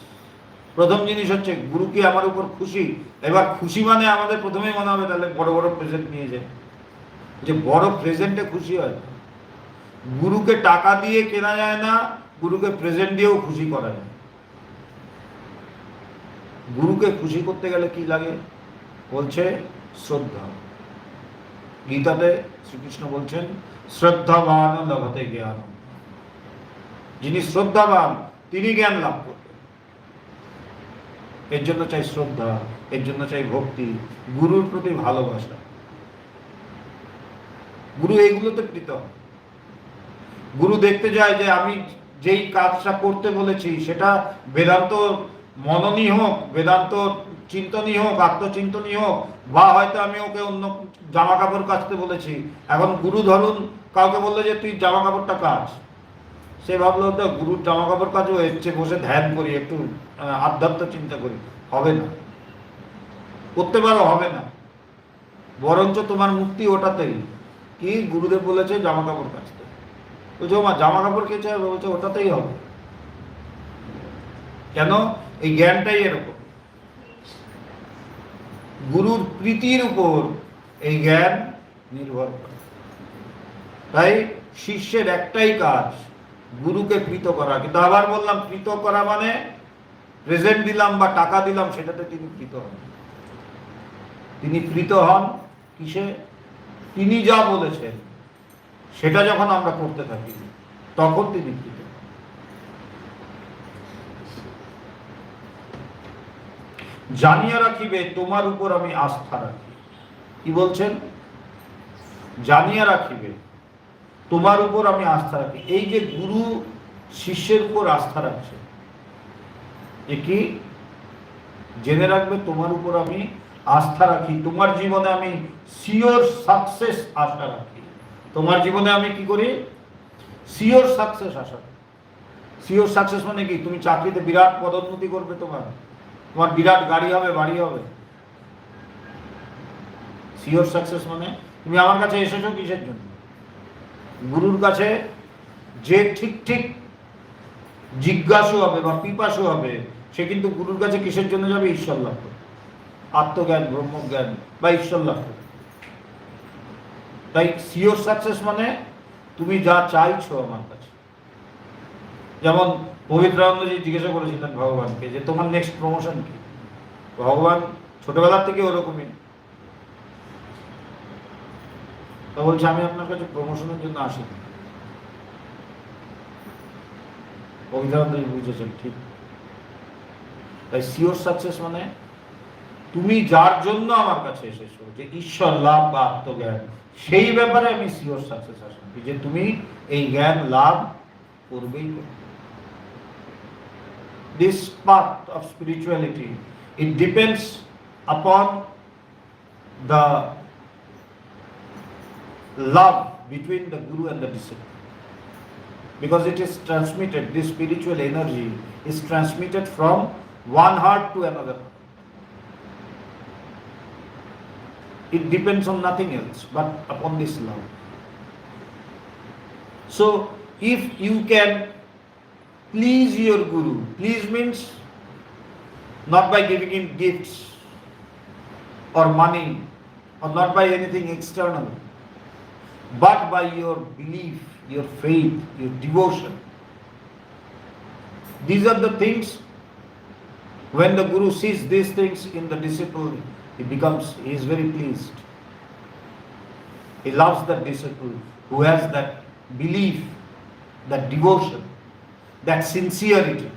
প্রথম জিনিস হচ্ছে গুরু কি আমার উপর খুশি। এবার খুশি মানে আমাদের প্রথমেই মনে হবে তাহলে বড় বড় প্রেজেন্ট নিয়ে যায়, যে বড় প্রেজেন্টে খুশি হয়। গুরুকে টাকা দিয়ে কেনা যায় না, গুরুকে প্রেজেন্ট দিয়েও খুশি করা যায়। গুরুকে খুশি করতে গেলে কি লাগে? বলছে শ্রদ্ধা। গীতাতে শ্রীকৃষ্ণ বলছেন শ্রদ্ধাবান লভতে জ্ঞান, যিনি শ্রদ্ধাবান তিনি জ্ঞান লাভ করবেন। এর জন্য চাই শ্রদ্ধা, এর জন্য চাই ভক্তি, গুরুর প্রতি ভালোবাসা। গুরু এইগুলোতে প্রীত। গুরু দেখতে যায় যে আমি যেই কাজটা করতে বলেছি সেটা বেদান্ত মননই হোক, বেদান্ত চিন্তনই হোক, আত্মচিন্তনই হোক, বা হয়তো আমি ওকে অন্য জামা কাপড় কাচতে বলেছি। এখন গুরু ধরুন কাউকে বললো যে তুই জামা কাপড়টা কাচ, সে ভাবলো তো গুরুর জামা কাপড় কাচবো, এর চেয়ে বসে ধ্যান করি, একটু আধ্যাত্ম চিন্তা করি। হবে না, করতে পারো, হবে না। বরঞ্চ তোমার মুক্তি ওটাতেই, কি গুরুদেব বলেছে জামা কাপড় কাচতে, বলছে মা জামা কাপড় কেচে হবে, বলছে ওটাতেই হবে। কেন? এই জ্ঞানটাই এরকম, গুরুর প্রীতির উপর এই জ্ঞান নির্ভর করে। তাই শিষ্যের একটাই কাজ, গুরুকে প্রীত করা। কিন্তু আবার বললাম, প্রীত করা মানে প্রেজেন্ট দিলাম বা টাকা দিলাম সেটাতে তিনি প্রীত হন। তিনি প্রীত হন কিসে? তিনি যা বলেছেন সেটা যখন আমরা করতে থাকি তখন তিনি প্রীত হন। জানিয়া রাখিবে তোমার উপর আমি আস্থা রাখি। কি বলছেন? জানিয়া রাখিবে তোমার উপর আমি আস্থা রাখি। এই যে গুরু শিষ্যের উপর আস্থা রাখছে, এ কি? জেনে রাখবে তোমার উপর আমি আস্থা রাখি, তোমার জীবনে আমি সিওর সাকসেস আশা রাখি। তোমার জীবনে আমি কি করি? সিওর সাকসেস আশা রাখি। সিওর সাকসেস মানে কি? তুমি চাকরিতে বিরাট পদোন্নতি করবে, তোমার বিরাট গাড়ি হবে, বাড়ি হবে। সিওর সাকসেস মানে তুমি আমার কাছে এসেছো কিসের জন্য? গুরুর কাছে যে ঠিক ঠিক জিজ্ঞাসু হবে বা পিপাসু হবে, সে কিন্তু গুরুর কাছে কিসের জন্য যাবে? ঈশ্বর লাভ করে, আত্মজ্ঞান, ব্রহ্মজ্ঞান বা ঈশ্বর লাভ করে। তাই সিওর সাকসেস মানে তুমি যা চাইছো আমার কাছে। যেমন পবিত্রানন্দজি জিজ্ঞাসা করেছিলেন ভগবানকে যে তোমার নেক্সট প্রমোশন কি? ভগবান ছোটবেলার থেকে ওরকমই, তা বলছে আমি আপনার কাছে প্রমোশনের জন্য আসিনি। পবিত্রানন্দজি বুঝেছেন ঠিক। তাই সিওর সাকসেস মানে তুমি যার জন্য আমার কাছে এসেছো, যে ঈশ্বর লাভ বা আত্মজ্ঞান, সেই ব্যাপারে আমি সিওর সাকসেস আসি, যে তুমি এই জ্ঞান লাভ করবেই করবে। This path of spirituality, it depends upon the love between the guru and the disciple, because it is transmitted, this spiritual energy is transmitted from one heart to another. It depends on nothing else but upon this love. So if you can please your guru, please means not by giving him gifts or money or not by anything external, but by your belief, your faith, your devotion. These are the things, when the guru sees these things in the disciple, he is very pleased. He loves that disciple who has that belief, that devotion, that sincerity.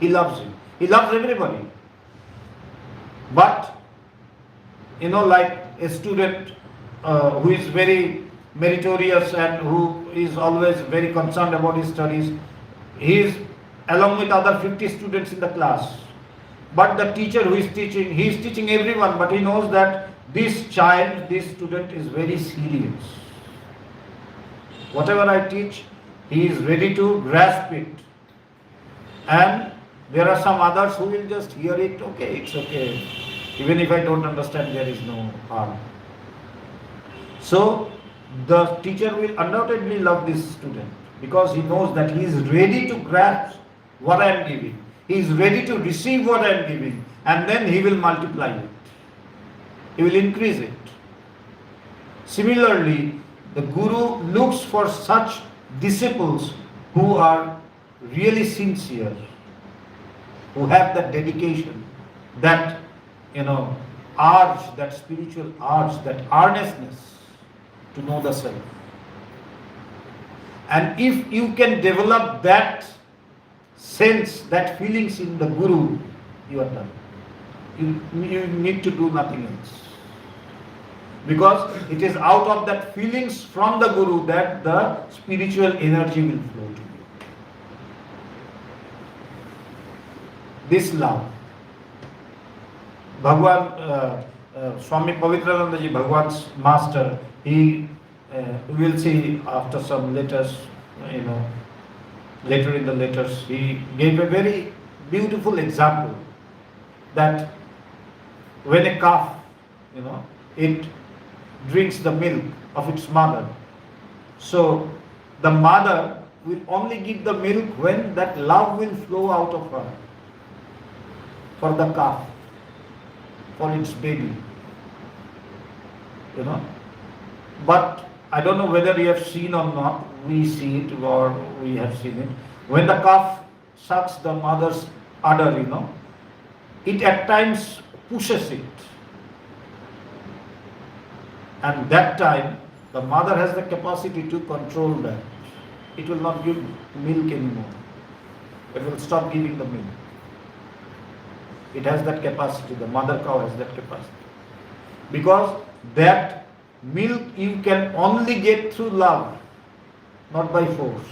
He loves him. He loves everybody. But, like a student who is very meritorious and who is always very concerned about his studies, he is along with other 50 students in the class. But the teacher who is teaching, he is teaching everyone, but he knows that this child, this student is very serious. Whatever I teach, he is ready to grasp it. And there are some others who will just hear it, okay, it's okay. Even if I don't understand, there is no harm. So, the teacher will undoubtedly love this student because he knows that he is ready to grasp what I am giving. He is ready to receive what I am giving, and then he will multiply it. He will increase it. Similarly, the guru looks for such disciples who are really sincere, who have that dedication, that urge, that spiritual urge, that earnestness to know the self. And if you can develop that sense, that feelings in the Guru, you are done. You need to do nothing else. Because it is out of that feelings from the Guru that the spiritual energy will flow to you. This love. Bhagavan, Swami Pavitranandaji, Bhagavan's master, he, we will see after some letters, later in the letters, he gave a very beautiful example that when a calf, it drinks the milk of its mother. So the mother will only give the milk when that love will flow out of her for the calf, for its baby. But I don't know whether you have seen or not, we see it or we have seen it. When the calf sucks the mother's udder, it at times pushes it. And that time, the mother has the capacity to control that. It will not give milk anymore. It will stop giving the milk. It has that capacity. The mother cow has that capacity. Because that milk you can only get through love, not by force,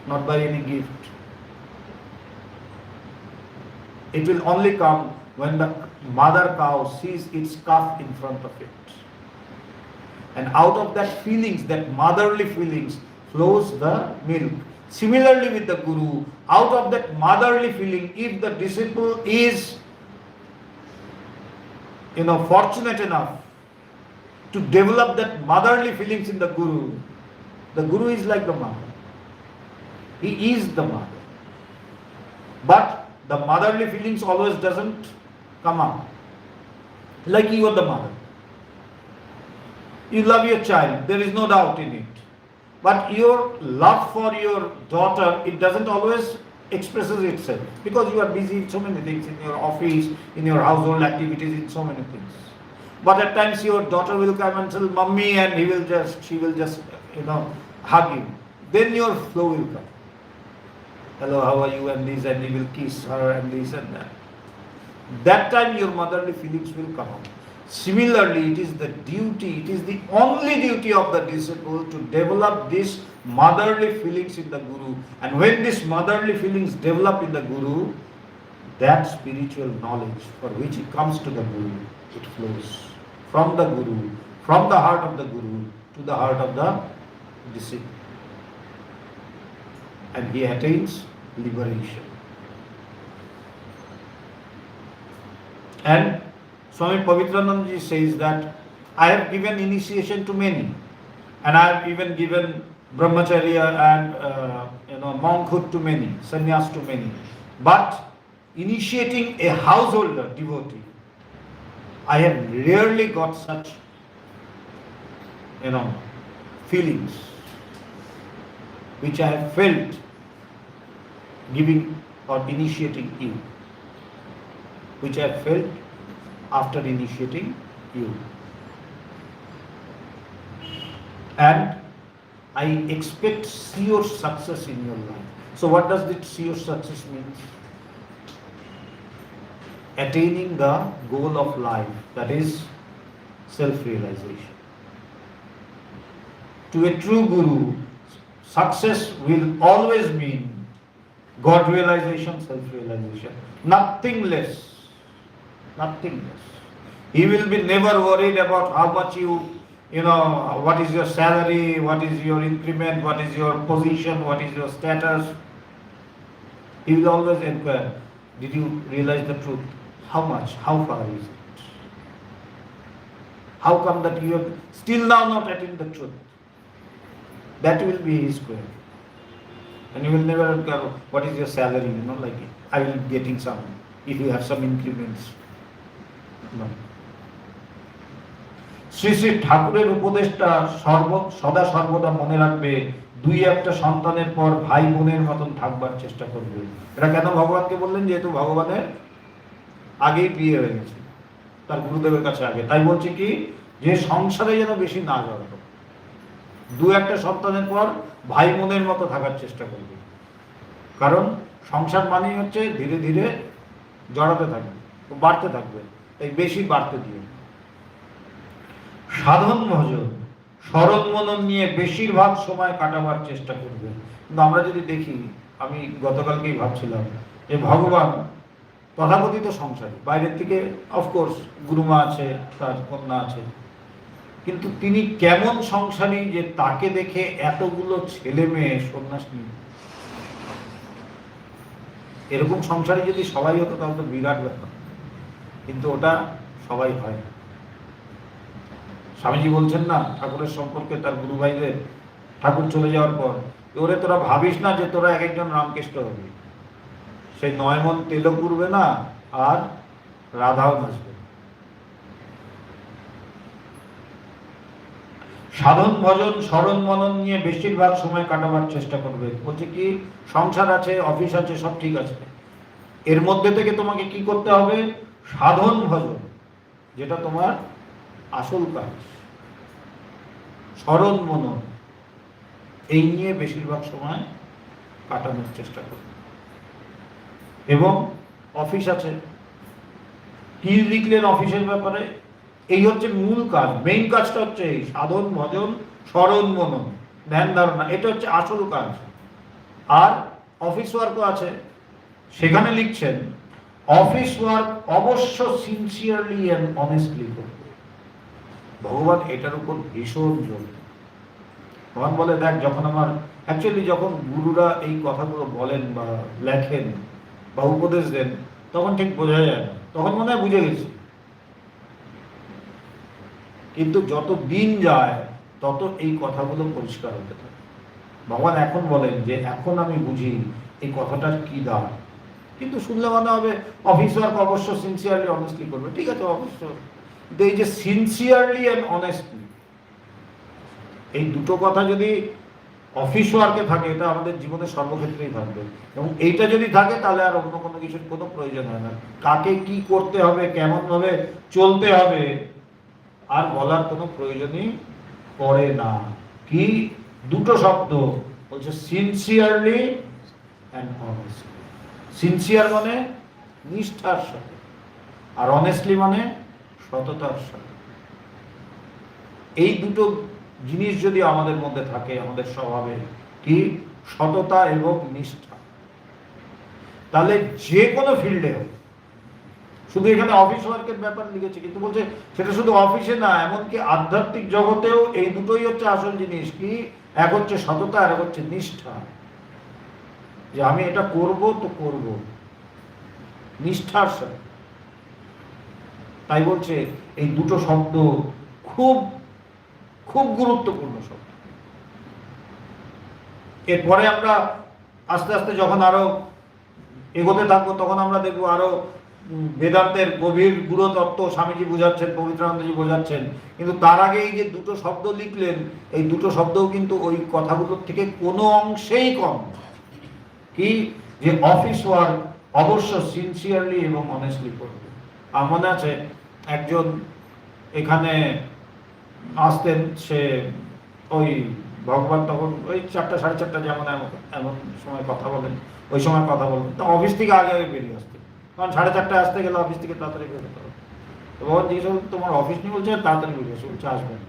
not by any gift. It will only come when the mother cow sees its calf in front of it. And out of that feelings, that motherly feelings, flows the milk. Similarly with the Guru, out of that motherly feeling, if the disciple is fortunate enough to develop that motherly feelings in the Guru is like the mother. He is the mother. But the motherly feelings always doesn't come up. Like you are the mother. You love your child, there is no doubt in it. But your love for your daughter, it doesn't always expresses itself. Because you are busy in so many things, in your office, in your household activities, in so many things. But at times your daughter will come and tell Mummy, and she will just hug you. Then your flow will come. Hello, how are you, and this, and you will kiss her, and this and that. That time your motherly feelings will come out. Similarly, it is the only duty of the disciple to develop these motherly feelings in the Guru. And when these motherly feelings develop in the Guru, that spiritual knowledge for which it comes to the Guru, it flows from the Guru, from the heart of the Guru to the heart of the disciple. And he attains liberation. And Swami Pavitranandaji says that I have given initiation to many, and I have even given brahmacharya and monkhood to many, sannyas to many. But initiating a householder devotee, I have rarely got such feelings which I have felt giving or initiating you, which I have felt after initiating you. And I expect sure success in your life. So what does this sure success mean? Attaining the goal of life, that is self-realization. To a true Guru, success will always mean God realization, self-realization. Nothing less. Nothing less. He will be never worried about how much what is your salary, what is your increment, what is your position, what is your status. He will always inquire, did you realize the truth? How much? How far is it? How come that you have still now not attained the truth? That will be his query. And you will never inquire, what is your salary? Like I will be getting some, if you have some increments. No. Shri Shri ঠাকুরের উপদেশটা সদা সর্বদা মনে রাখবে, দুই একটা সন্তানের পর ভাই বোনের মতন থাকবার চেষ্টা করবে। এটা কেন ভগবানকে বললেন? যেহেতু ভগবানের আগেই বিয়ে হয়ে গেছে, তার গুরুদেবের কাছে আগে। তাই বলছে কি, যে সংসারে যেন বেশি না জড়ানো, দু একটা সন্তানের পর ভাই বোনের মতো থাকার চেষ্টা করবে। কারণ সংসার মানেই হচ্ছে ধীরে ধীরে জড়াতে থাকবে, বাড়তে থাকবে, তাই বেশি বাড়তে দিয়ে। সাধন ভজন স্মরণ মনন নিয়ে বেশিরভাগ সময় কাটাবার চেষ্টা করবে। কিন্তু আমরা যদি দেখি, আমি গতকালকেই ভাবছিলাম যে ভগবান তথাকথিত সংসারী, বাইরের থেকে অফকোর্স গুরুমা আছে, তার কন্যা আছে, কিন্তু তিনি কেমন সংসারী যে তাকে দেখে এতগুলো ছেলে মেয়ে সন্ন্যাস নিয়ে। এরকম সংসারী যদি সবাই হতো তাহলে তো বিরাট ব্যাপার, কিন্তু ওটা সবাই হয় না। স্বামীজি বলছেন না ঠাকুরের সম্পর্কে তার গুরু ভাইদের, ঠাকুর চলে যাওয়ার পর, ওরে তোরা ভাবিস না যে তোরা এক একজন রামকৃষ্ণ হবি, সেই 9 মন তেলও পুড়বে না আর রাধাও নাচবে। সাধন ভজন স্মরণ মনন নিয়ে বেশিরভাগ সময় কাটাবার চেষ্টা করবে। বলছে কি, সংসার আছে, অফিস আছে, সব ঠিক আছে, এর মধ্যে থেকে তোমাকে কি করতে হবে, সাধন ভজন, যেটা তোমার আসল কাজ, স্মরণ মনন, এই নিয়ে বেশিরভাগ সময় কাটানোর চেষ্টা করবে। এবং অফিস আছে, কি লিখলেন অফিসের ব্যাপারে, এই হচ্ছে মূল কাজ, মেইন কাজটা হচ্ছে এই সাধন ভজন স্মরণ মনন ধ্যান ধারণা, এটা হচ্ছে আসল কাজ। আর অফিস ওয়ার্কও আছে, সেখানে লিখছেন অফিস ওয়ার্ক অবশ্য সিনসিয়ারলি অ্যান্ড অনেস্টলি করবে। ভগবান এটার উপর ভীষণ জোর। ভগবান বলে, দেখ, যখন আমার অ্যাকচুয়ালি যখন গুরুরা এই কথাগুলো বলেন বা লেখেন বা উপদেশ দেন, তখন ঠিক বোঝা যায় না, তখন মনে হয় বুঝে গেছি। কিন্তু যত দিন যায় তত এই কথাগুলো পরিষ্কার হতে থাকে। ভগবান এখন বলেন যে এখন আমি বুঝি এই কথাটার কি দাম। কিন্তু শুনলে মনে হবে অফিস ওয়ার্ক অবশ্য সিনসিয়ারলি অনেস্টলি করবে, ঠিক আছে অবশ্য, কিন্তু এই যে সিনসিয়ারলি অ্যান্ড অনেস্টলি, এই দুটো কথা যদি অফিস ওয়ার্কে থাকে, এটা আমাদের জীবনের সর্বক্ষেত্রেই থাকবে। এবং এইটা যদি থাকে তাহলে আর অন্য কোনো কিছুর কোনো প্রয়োজন হয় না। কাকে কি করতে হবে, কেমন ভাবে চলতে হবে, আর বলার কোনো প্রয়োজনই পড়ে না। কি দুটো শব্দ বলছে, সিনসিয়ারলি অ্যান্ড অনেস্টলি। সিনসিয়ার মানে নিষ্ঠার সাথে, আর অনেস্টলি মানে সততার সাথে। এই দুটো জিনিস যদি আমাদের মধ্যে থাকে, আমাদের স্বভাবে, কি সততা এবং নিষ্ঠা, তাহলে যে কোনো ফিল্ডে হোক, শুধু এখানে অফিস ওয়ার্কের ব্যাপার লিখেছে, কিন্তু বলছে সেটা শুধু অফিসে না, এমনকি আধ্যাত্মিক জগতেও এই দুটোই হচ্ছে আসল জিনিস। কি, এক হচ্ছে সততা আর এক হচ্ছে নিষ্ঠা, যে আমি এটা করব তো করব নিষ্ঠার সাথে। তাই বলছে এই দুটো শব্দ খুব খুব গুরুত্বপূর্ণ শব্দ। এরপরে আমরা আস্তে আস্তে যখন আরো এগোতে থাকবো, তখন আমরা দেখবো আরো বেদান্তের গভীর গুরু তত্ত্ব স্বামীজি বোঝাচ্ছেন, পবিত্রানন্দজি বোঝাচ্ছেন। কিন্তু তার আগে এই যে দুটো শব্দ লিখলেন, এই দুটো শব্দও কিন্তু ওই কথাগুলোর থেকে কোনো অংশেই কম। কি, যে অফিস ওয়ার্ক অবশ্য সিনসিয়ারলি এবং অনেস্টলি করবে। আমার মনে আছে একজন এখানে আসতেন, সে ওই ভগবান তখন ওই 4টা 4:30 যেমন এমন সময় কথা বলেন, ওই সময় কথা বলেন, তো অফিস থেকে আগে আগে বেরিয়ে আসতেন, কারণ 4:30 আসতে গেলে অফিস থেকে তাড়াতাড়ি বেরোতে হবে। তো ভগবান জিজ্ঞেস করলেন, তোমার অফিস নিয়ে, বলছে তাড়াতাড়ি বেরিয়ে আসে, বলছে আসবেন।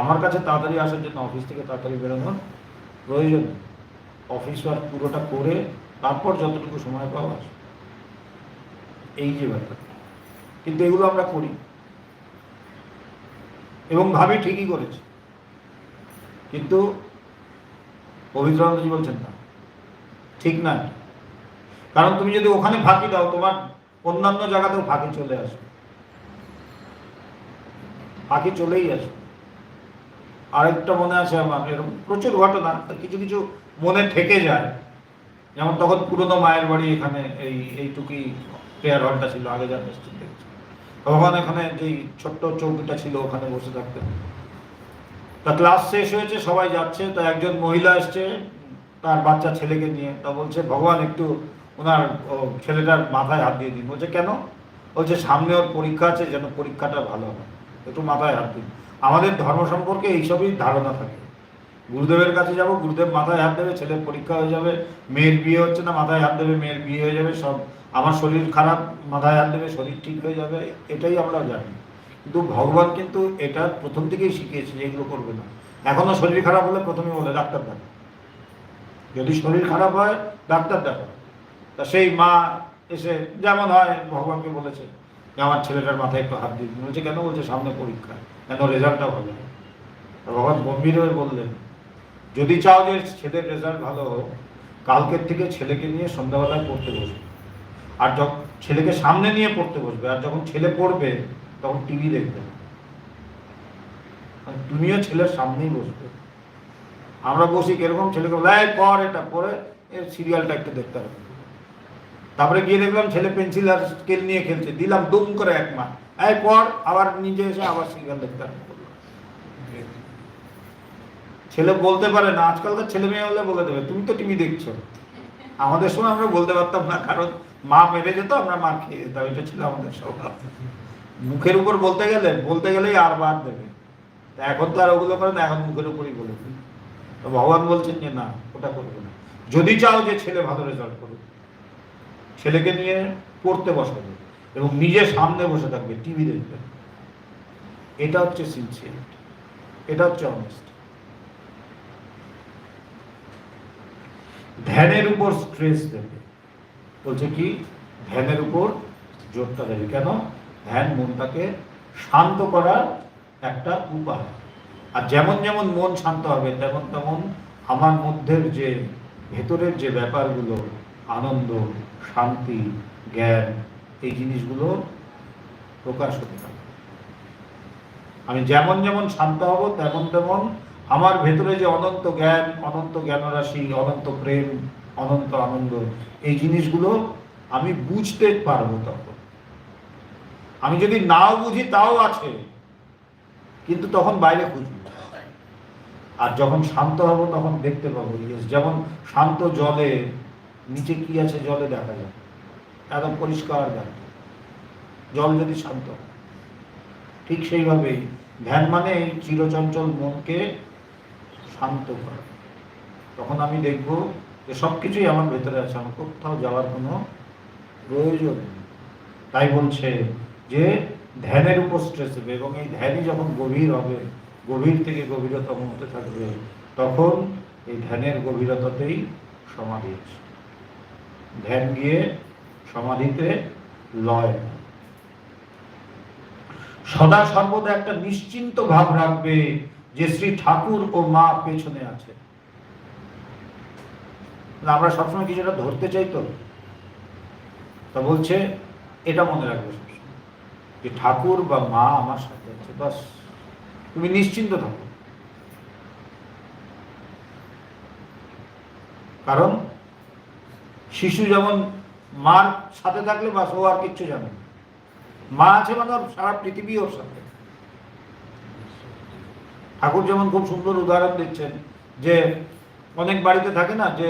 আমার কাছে তাড়াতাড়ি আসার জন্য অফিস থেকে তাড়াতাড়ি বেরোনোর প্রয়োজন নেই, অফিস ওয়ার্ক পুরোটা করে তারপর যতটুকু সময় পাওয়া আসে, এই যে ব্যাপার। কিন্তু এগুলো আমরা করি এবং ভাবি ঠিকই করেছি, কিন্তু পবিত্রানন্দজি বলছেন না, ঠিক না। কারণ তুমি যদি ওখানে ফাঁকি দাও, তোমার অন্যান্য জায়গাতেও ফাঁকি চলে আসবে, ফাঁকি চলেই আসবে। আরেকটা মনে আছে আমার, এরকম প্রচুর ঘটনা, কিছু কিছু মনে থেকে যায়। যেমন তখন পুরনো মায়ের বাড়ি, এখানে এইটুকুই প্রেয়ার হলটা ছিল, আগে যা নিশ্চিত দেখছি, তখন এখানে যেই ছোট্ট চৌকিটা ছিল ওখানে বসে থাকতেন। তা ক্লাস শেষ হয়েছে, সবাই যাচ্ছে, তা একজন মহিলা এসছে তার বাচ্চা ছেলেকে নিয়ে, তা বলছে, ভগবান একটু ওনার ছেলেটার মাথায় হাত দিয়ে দিন। বলছে কেন? বলছে সামনে ওর পরীক্ষা আছে, যেন পরীক্ষাটা ভালো হয়, একটু মাথায় হাত দিন। আমাদের ধর্ম সম্পর্কে এইসবই ধারণা থাকে। গুরুদেবের কাছে যাব, গুরুদেব মাথায় হাত দেবে, ছেলের পরীক্ষা হয়ে যাবে, মেয়ের বিয়ে হচ্ছে না মাথায় হাত দেবে, মেয়ের বিয়ে হয়ে যাবে, সব। আমার শরীর খারাপ, মাথায় হাত দেবে, শরীর ঠিক হয়ে যাবে, এটাই আমরা জানি। কিন্তু ভগবান কিন্তু এটা প্রথম থেকেই শিখিয়েছে যে এগুলো করবে না। এখনো শরীর খারাপ হলে প্রথমে বলে ডাক্তার দেখো, যদি শরীর খারাপ হয় ডাক্তার দেখো। তা সেই মা এসে যেমন হয় ভগবানকে বলেছে যে আমার ছেলেটার মাথায় একটু হাত দিয়ে দিন। বলছে কেন? বলছে সামনে পরীক্ষা, কেন রেজাল্টটা ভালো হয়। ভগবান গম্ভীর হয়ে বললেন, যদি চাও যে ছেলের রেজাল্ট ভালো হোক, কালকের থেকে ছেলেকে নিয়ে সন্ধ্যাবেলায় পড়তে বসবে, আর যখন ছেলেকে সামনে নিয়ে পড়তে বসবে, আর যখন ছেলে পড়বে তখন টিভি দেখবে, তুমিও ছেলের সামনেই বসবে। আমরা বসি কিরকম, ছেলেকে বলে পড়, এটা পড়ে এর সিরিয়ালটা একটু দেখতে হবে। তারপরে গিয়ে দেখলাম ছেলে পেন্সিল আর স্কেল নিয়ে খেলছে, দিলাম দুম করে এক মা, পড়, আবার নিজে এসে আবার সিরিয়াল দেখতে হবে। ছেলে বলতে পারে না, আজকালকার ছেলে মেয়ে হলে বলে দেবে তুমি তো টিভি দেখছো। আমাদের সময় আমরা বলতে পারতাম না, কারণ মা মেরে যেত, আমরা মা খেয়ে যেতাম, এটা ছিল আমাদের স্বভাব। মুখের উপর বলতে গেলেই আর বার দেবে। এখন তো আর ওগুলো করে না, এখন মুখের উপরই বলে দেবে। তো ভগবান বলছেন যে না, ওটা করবে না। যদি চাও যে ছেলে ভালো রেজাল্ট করবে, ছেলেকে নিয়ে পড়তে বসাবে এবং নিজে সামনে বসে থাকবে, টিভি দেখবে। এটা হচ্ছে সিনসিয়ারিটি, এটা হচ্ছে অনেস্ট। ধ্যানের উপর স্ট্রেস দেবে, বলছে কি ধ্যানের উপর জোরটা দেবে। কেন? ধ্যান মনটাকে শান্ত করার একটা উপায়। আর যেমন যেমন মন শান্ত হবে তেমন তেমন আমার মধ্যের যে ভেতরের যে ব্যাপারগুলো, আনন্দ, শান্তি, জ্ঞান, এই জিনিসগুলো প্রকাশ হতে পারে। আমি যেমন যেমন শান্ত হব তেমন তেমন আমার ভেতরে যে অনন্ত জ্ঞান, অনন্ত জ্ঞানরাশি, অনন্ত প্রেম, অনন্ত আনন্দ, এই জিনিসগুলো আমি বুঝতে পারবো। তখন আমি যদি নাও বুঝি তাও আছে, কিন্তু তখন বাইরে খুঁজবো। আর যখন শান্ত হব তখন দেখতে পাবো। যেমন শান্ত জলে নিচে কি আছে জলে দেখা যায়, একদম পরিষ্কার দেখা, জল যদি শান্ত হয়। ঠিক সেইভাবেই ধ্যান মানে এই চিরচঞ্চল মনকে শান্ত করা। তখন আমি দেখব যে সব কিছুই আমার ভেতরে আছে, আমার কোথাও যাওয়ার কোনো প্রয়োজন নেই। তাই বলছে যে ধ্যানের উপর স্ট্রেস দেবে, এবং এই ধ্যানই যখন গভীর হবে, গভীর থেকে গভীরতম হতে থাকবে, তখন এই ধ্যানের গভীরতাতেই সমাধি আছে। ধ্যান গিয়ে সমাধিতে লয়। সদা সর্বদা একটা নিশ্চিন্ত ভাব রাখবে যে শ্রী ঠাকুর ও মা পেছনে আছে। আমরা সবসময় কিছুটা ধরতে চাই, তো তা বলছে এটা মনে রাখবে সবসময় যে ঠাকুর বা মা আমার সাথে আছে, বাস তুমি নিশ্চিন্ত থাকো। কারণ শিশু যেমন মার সাথে থাকলে বাস ও আর কিচ্ছু জানে না, মা আছে মানে সারা পৃথিবী ওর সাথে। ঠাকুর যেমন খুব সুন্দর উদাহরণ দিচ্ছেন যে অনেক বাড়িতে থাকে না যে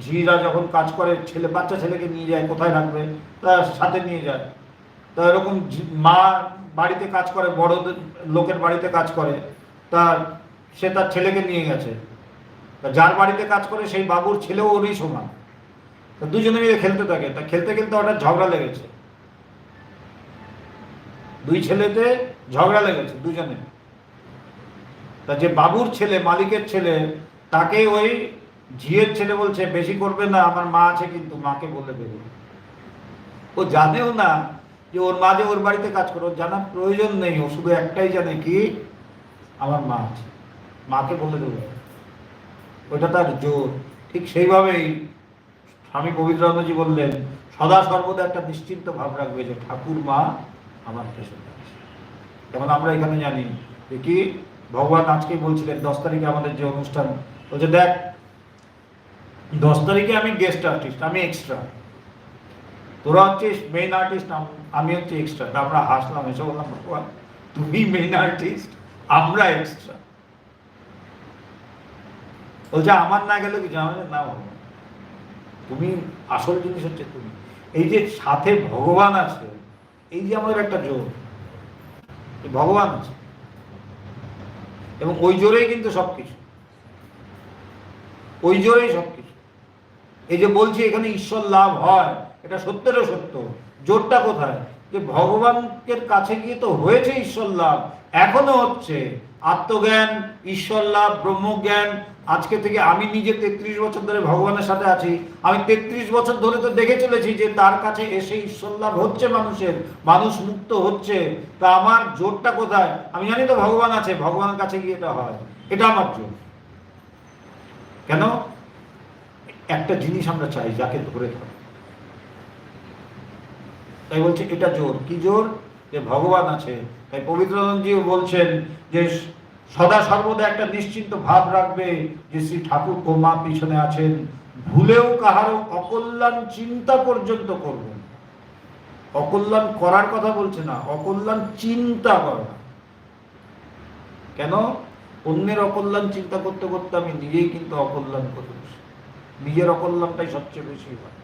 ঝিরা যখন কাজ করে বাচ্চা ছেলেকে নিয়ে যায়, কোথায় রাখবে, তার সাথে নিয়ে যায়। তা এরকম মা বাড়িতে কাজ করে, বড় লোকের বাড়িতে কাজ করে, সে তার ছেলেকে নিয়ে গেছে। তা যার বাড়িতে কাজ করে সেই বাবুর ছেলেও ওরই সমান। তা দুজনে মিলে খেলতে থাকে, তা খেলতে খেলতে হঠাৎ ঝগড়া লেগেছে, দুই ছেলেতে ঝগড়া লেগেছে দুজনে। তা যে বাবুর ছেলে, মালিকের ছেলে, তাকে ওই ঝিয়ের ছেলে বলছে বেশি করবে না, আমার মা আছে কিন্তু, মাকে বলে দেবে। ও জানেও না যে ওর মা যে ওর বাড়িতে কাজ করে, ওর জানার প্রয়োজন নেই। ও শুধু একটাই জানে কি, আমার মা আছে, মাকে বলে দেবে, ওইটা তার জোর। ঠিক সেইভাবেই স্বামী পবিত্রানন্দজি বললেন সদা সর্বদা একটা নিশ্চিন্ত ভাব রাখবে যে ঠাকুর মা আমার পেছনে আছে। যেমন আমরা এখানে জানি যে কি ভগবান আজকেই বলছিলেন 10 তারিখে আমাদের যে অনুষ্ঠান, বলছে দেখ 10 তারিখে আমি গেস্ট আর্টিস্ট, আমি এক্সট্রা, তোরা হচ্ছিস মেইন আর্টিস্ট, আমি হচ্ছে এক্সট্রা। তা আমরা হাসলাম, এসে বললাম ভগবান তুমি মেইন আর্টিস্ট, আমরা এক্সট্রা। বলছে আমার না গেলে কিছু, আমাদের না ভগবান তুমি আসল জিনিস হচ্ছে তুমি। এই যে সাথে ভগবান আছে, এই যে আমাদের একটা জোর, ভগবান আছে এবং ওই জোরেই কিন্তু সবকিছু, ওই জোরেই সবকিছু। এই যে বলছি এখানে ঈশ্বর লাভ হয়, এটা সত্যেরও সত্য। জোরটা কোথায়? যে ভগবানের কাছে গিয়ে তো হয়েছে ঈশ্বর লাভ, এখনো হচ্ছে আত্মজ্ঞান, ঈশ্বর লাভ, ব্রহ্মজ্ঞান। আজকে থেকে আমি নিজে 33 বছর ধরে ভগবানের সাথে আছি, আমি 33 বছর ধরে তো দেখে চলেছি যে তার কাছে এসে ঈশ্বর লাভ হচ্ছে মানুষের, মানুষ মুক্ত হচ্ছে। তা আমার জোরটা কোথায়? আমি জানি তো ভগবান আছে, ভগবানের কাছে গিয়ে এটা হয়, এটা আমার জোর। কেন? একটা জিনিস আমরা চাই, যাকে ধরে ধরে। তাই বলছে এটা জোর। কি জোর? যে ভগবান আছে। তাই পবিত্রানন্দজিও বলছেন যে সদা সর্বদা একটা নিশ্চিন্ত ভাব রাখবে যে শ্রী ঠাকুর ও মা পিছনে আছেন, ভুলেও কাহারও অকল্যাণ চিন্তা পর্যন্ত করবেন। অকল্যাণ করার কথা বলছে না, অকল্যাণ চিন্তা করা। কেন? অন্যের অকল্যাণ চিন্তা করতে করতে আমি নিজেই কিন্তু অকল্যাণ করে বসি। নিজের অকল্যাণটাই সবচেয়ে বেশি হয়।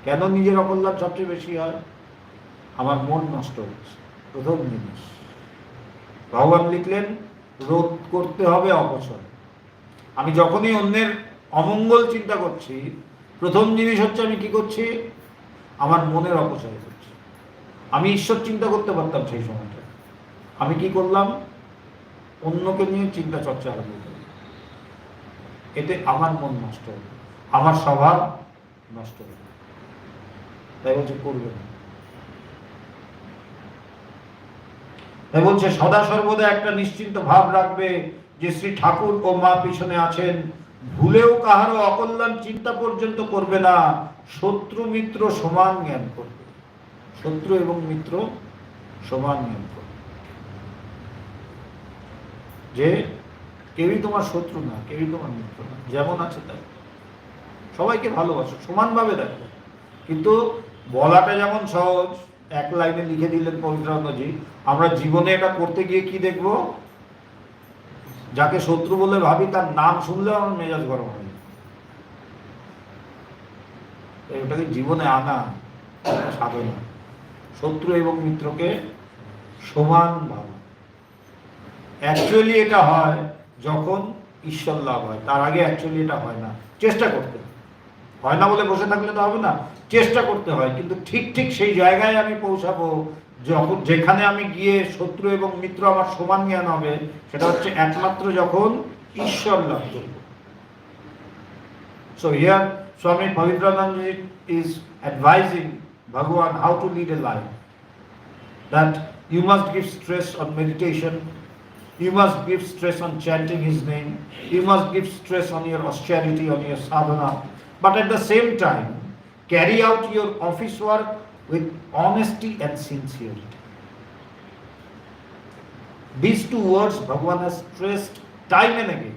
কেন নিজের অকল্যাণ সবচেয়ে বেশি হয়? আমার মন নষ্ট হচ্ছে, প্রথম জিনিস। ভগবান লিখলেন রোধ করতে হবে অপচয়। আমি যখনই অন্যের অমঙ্গল চিন্তা করছি, প্রথম জিনিস হচ্ছে আমি কি করছি? আমার মনের অপচয় করছি। আমি ঈশ্বর চিন্তা করতে পারতাম সেই সময়টা, আমি কি করলাম? অন্যকে নিয়ে চিন্তা চর্চা আরম্ভ করলাম। এতে আমার মন নষ্ট হল, আমার স্বভাব নষ্ট হল। তাই বলছে করবে না। তাই বলছে সদা সর্বদা একটা নিশ্চিন্ত ভাব রাখবে যে শ্রী ঠাকুর ও মা পিছনে আছেন, ভুলেও কাহারও অকল্যাণ চিন্তা পর্যন্ত করবে না, শত্রু মিত্র সমান জ্ঞান করবে। শত্রু এবং মিত্র সমান জ্ঞান করবে। যে কেউই তোমার শত্রু না, কেউই তোমার মিত্র না, যেমন আছে তাই। সবাইকে ভালোবাসো, সমানভাবে দেখো। কিন্তু বলাটা যেমন সহজ, এক লাইনে লিখে দিলেন পবিত্রানন্দজি, আমরা জীবনে এটা করতে গিয়ে কি দেখব? যাকে শত্রু বলে ভাবি তার নাম শুনলেও আমার মেজাজ গরম হয়। এটাকে জীবনে আনা সাধনা। শত্রু এবং মিত্রকে সমান ভাবা। অ্যাকচুয়ালি এটা হয় যখন ঈশ্বর লাভ হয়, তার আগে অ্যাকচুয়ালি এটা হয় না। চেষ্টা করতে হয় না বলে বসে থাকলে তো হবে না, চেষ্টা করতে হয়। কিন্তু ঠিক ঠিক সেই জায়গায় আমি পৌঁছাবো যখন, যেখানে আমি গিয়ে শত্রু এবং মিত্র আমার সমান জ্ঞান হবে, সেটা হচ্ছে একমাত্র যখন ঈশ্বর লাভ করব। So here Swami Pavitrananda is advising Bhagavan how to lead a life. That you must give stress on meditation, you must give stress on chanting his name, you must give stress on your austerity, on your sadhana, but at the same time carry out your office work with honesty and sincerity. These two words Bhagavan has stressed time and again.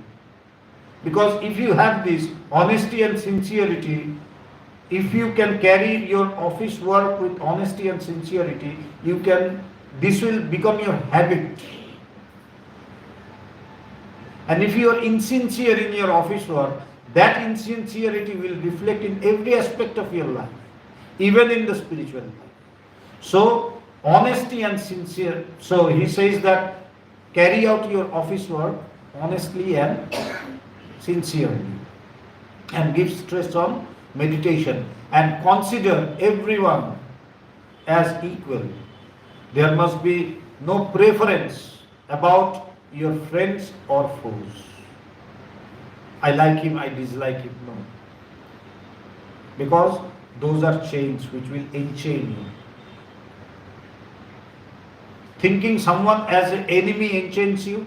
Because if you have this honesty and sincerity, if you can carry your office work with honesty and sincerity, this will become your habit. And if you are insincere in your office work, that insincerity will reflect in every aspect of your life, even in the spiritual life. So, honesty and sincere. So he says that carry out your office work honestly and sincerely, and give stress on meditation, and consider everyone as equal. There must be no preference about your friends or foes. I like him, I dislike him, no. Because those are chains which will enchain you. Thinking someone as an enemy enchains you.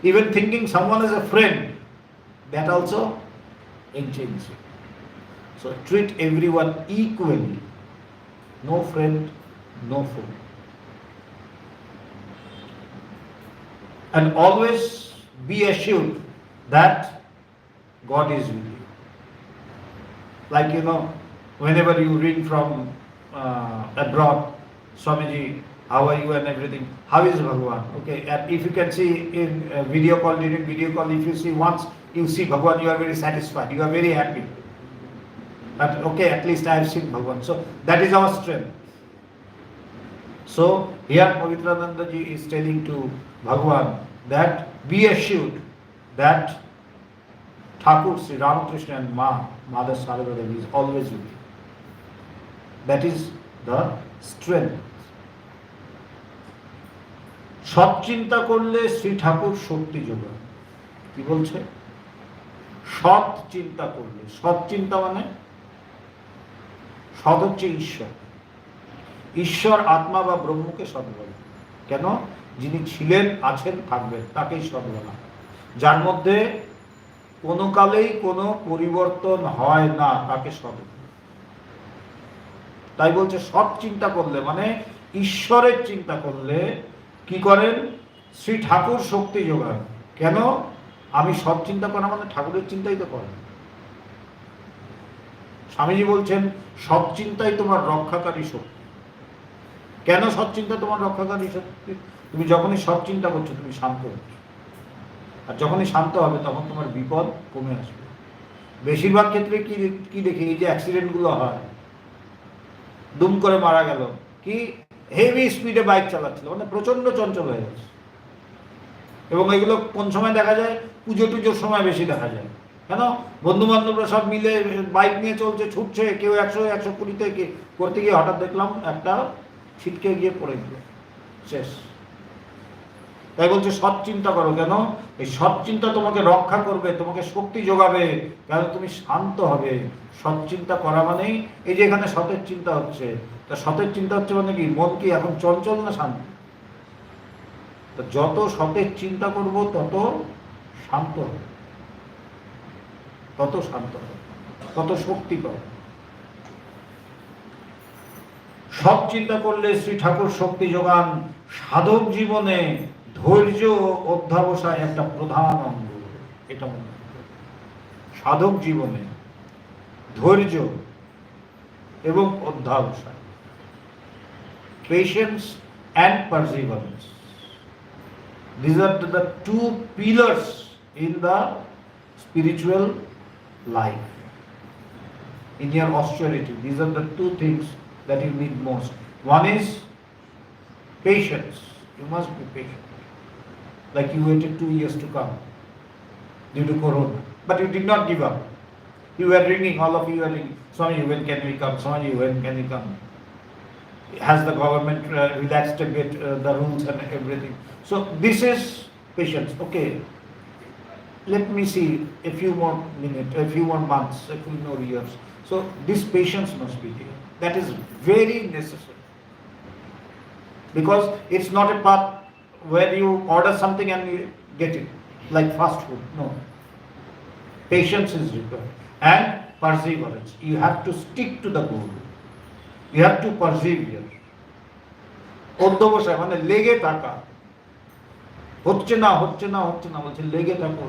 Even thinking someone as a friend, that also enchains you. So treat everyone equally. No friend, no foe. And always be assured that God is with you. Like, whenever you ring from abroad, Swamiji, how are you and everything? How is Bhagavan? Okay, and if you can see in video call, during video call, if you see once, you see Bhagavan, you are very satisfied, you are very happy. But okay, at least I have seen Bhagavan. So that is our strength. So here Pabitranandaji is telling to Bhagavan that be assured that Thakur Sri Ramakrishna and Mother Sarada Devi is always with you. That is the strength. সৎ চিন্তা করলে শ্রী ঠাকুর শক্তি যোগান। কি বলছে? সৎ চিন্তা করলে, সৎ চিন্তা মানে সৎ হচ্ছে ঈশ্বর। ঈশ্বর আত্মা বা ব্রহ্মকে সৎ বলে। কেন? যিনি ছিলেন, আছেন, থাকবেন, তাকেই সৎ বলা। যার মধ্যে কোনো কালেই কোনো পরিবর্তন হয় না, তাকে সৎ। তাই বলছে সৎ চিন্তা করলে মানে ঈশ্বরের চিন্তা করলে কি করেন? শ্রী ঠাকুর শক্তি যোগান। কেন? আমি সৎ চিন্তা করা মানে ঠাকুরের চিন্তাই তো করেন। স্বামীজি বলছেন সৎ চিন্তাই তোমার রক্ষাকারী শক্তি। কেন সৎ চিন্তা তোমার রক্ষাকারী শক্তি? তুমি যখনই সৎ চিন্তা করছো তুমি শান্ত হচ্ছ, আর যখনই শান্ত হবে তখন তোমার বিপদ কমে আসবে। বেশিরভাগ ক্ষেত্রে কি দেখি, এই যে অ্যাক্সিডেন্টগুলো হয়, দুম করে মারা গেল, কি হেভি স্পিডে বাইক চালাচ্ছিল, মানে প্রচন্ড চঞ্চল হয়ে গেছে। এবং এগুলো কোন সময় দেখা যায়? পুজো টুজোর সময় বেশি দেখা যায়। কেন? বন্ধু বান্ধবরা সব মিলে বাইক নিয়ে চলছে, ছুটছে, কেউ 100-120 করতে গিয়ে হঠাৎ দেখলাম একটা ছিটকে গিয়ে পড়ে গেল, শেষ। তাই বলছে সৎ চিন্তা করো। কেন? এই সৎ চিন্তা তোমাকে রক্ষা করবে, তোমাকে শক্তি যোগাবে, কেন তুমি শান্ত হবে। সৎ চিন্তা করা মানেই এই যে এখানে সতের চিন্তা হচ্ছে, তা সতের চিন্তা হচ্ছে মানে কি? মন কি এখন চঞ্চল না শান্ত? তো যত সতের চিন্তা করব তত শান্ত হবে, তত শান্ত হবে, তত শক্তি পাবে। সৎ চিন্তা করলে শ্রী ঠাকুর শক্তি যোগান। সাধক জীবনে ধৈর্য অধ্যাবসায় একটা প্রধান অঙ্গ। এটা মনে রাখবে। সাধক জীবনে ধৈর্য এবং অধ্যাবসায়, patience and perseverance, these are the two pillars in the spiritual life. In your austerity, these are the two things that you need most. One is patience. You must be patient. Like you waited 2 years to come due to Corona, but you did not give up. You were ringing, all of you were ringing, Swami, when can we come? Swami, when can we come? Has the government relaxed a bit the rules and everything? So this is patience. Okay, let me see a few more minutes, a few more months, a few more years. So this patience must be there. That is very necessary, because it's not a path where you order something and you get it, like fast food. No, patience is required and perseverance. You have to stick to the goal. You have to persevere. অধ্যবসায় মানে লেগে থাকা। হচ্ছে না বলছে লেগে থাকো।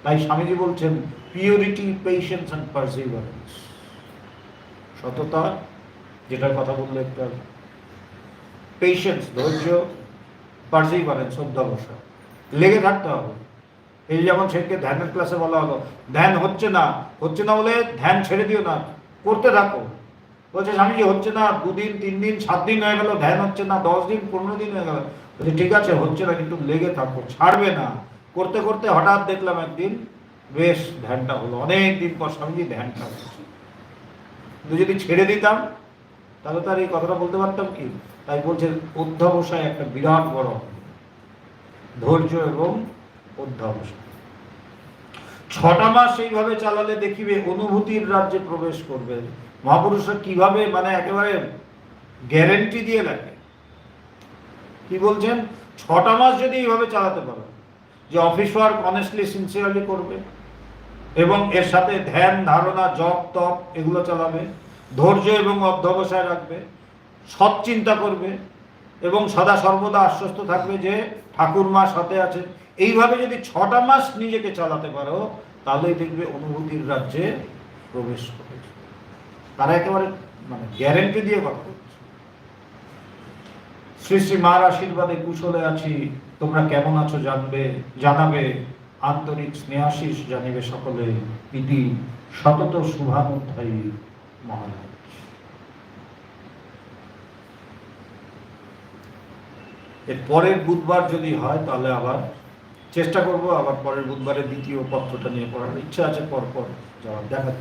তাই স্বামীজি বলছেন পিউরিটি, পেশেন্স এন্ড পারসিভারেন্স। সততা, যেটার কথা বললো একটা, পেশেন্স ধৈর্য, পারসিভারেন্স অধ্যবসায়, লেগে থাকতে হবে। এই যেমন সেদিকে ধ্যানের ক্লাসে বলা হলো, ধ্যান হচ্ছে না বলে ধ্যান ছেড়ে দিও না, করতে থাকো। বলছে স্বামীজি হচ্ছে না, 2 দিন 3 দিন 7 দিন হয়ে গেল, ধ্যান হচ্ছে না, 10 দিন 15 দিন হয়ে গেল। বলছে ঠিক আছে, হচ্ছে না, কিন্তু লেগে থাকো, ছাড়বে না। করতে করতে হঠাৎ দেখলাম একদিন বেশ ধ্যানটা হলো, অনেক দিন পর স্বামীজি ধ্যানটা হচ্ছে। কিন্তু যদি ছেড়ে দিতাম তাহলে তার এই কথাটা বলতে পারতাম কি? তাই বলছে অধ্যবসায় একটা বিরাট বড়, ধৈর্য এবং অধ্যবসায়। 6টা মাস এইভাবে চালালে দেখিবে অনুভূতির রাজ্যে প্রবেশ করবে। মহাপুরুষরা কিভাবে মানে একেবারে গ্যারেন্টি দিয়ে লেখে। কি বলছেন? 6টা মাস যদি এইভাবে চালাতে পারো, যে অফিস ওয়ার্ক অনেস্টলি সিনসিয়ারলি করবে, এবং এর সাথে ধ্যান ধারণা জপ তপ এগুলো চালাবে, ধৈর্য এবং অধ্যবসায় রাখবে, সৎ চিন্তা করবে, এবং সদা সর্বদা আশ্বস্ত থাকবে যে ঠাকুর মা সাথে আছে। এইভাবে যদি 6টা মাস নিজেকে চালাতে পারো, তাহলেই দেখবে অনুভূতির রাজ্যে প্রবেশ করেছে। তারা একেবারে মানে গ্যারেন্টি দিয়ে কথা বলছে। শ্রী শ্রী মার আশীর্বাদে কুশলে আছি, তোমরা কেমন আছো জানাবে। আন্তরিক স্নেহাশিস জানিবে সকলে, ইতি সতত শুভানুধ্যায়ী মহারাজ। এর পরের বুধবার যদি হয় তাহলে আবার চেষ্টা করব, আবার পরের বুধবারে দ্বিতীয় পত্রটা নিয়ে পড়ার ইচ্ছা আছে, পরপর যাওয়ার দেখা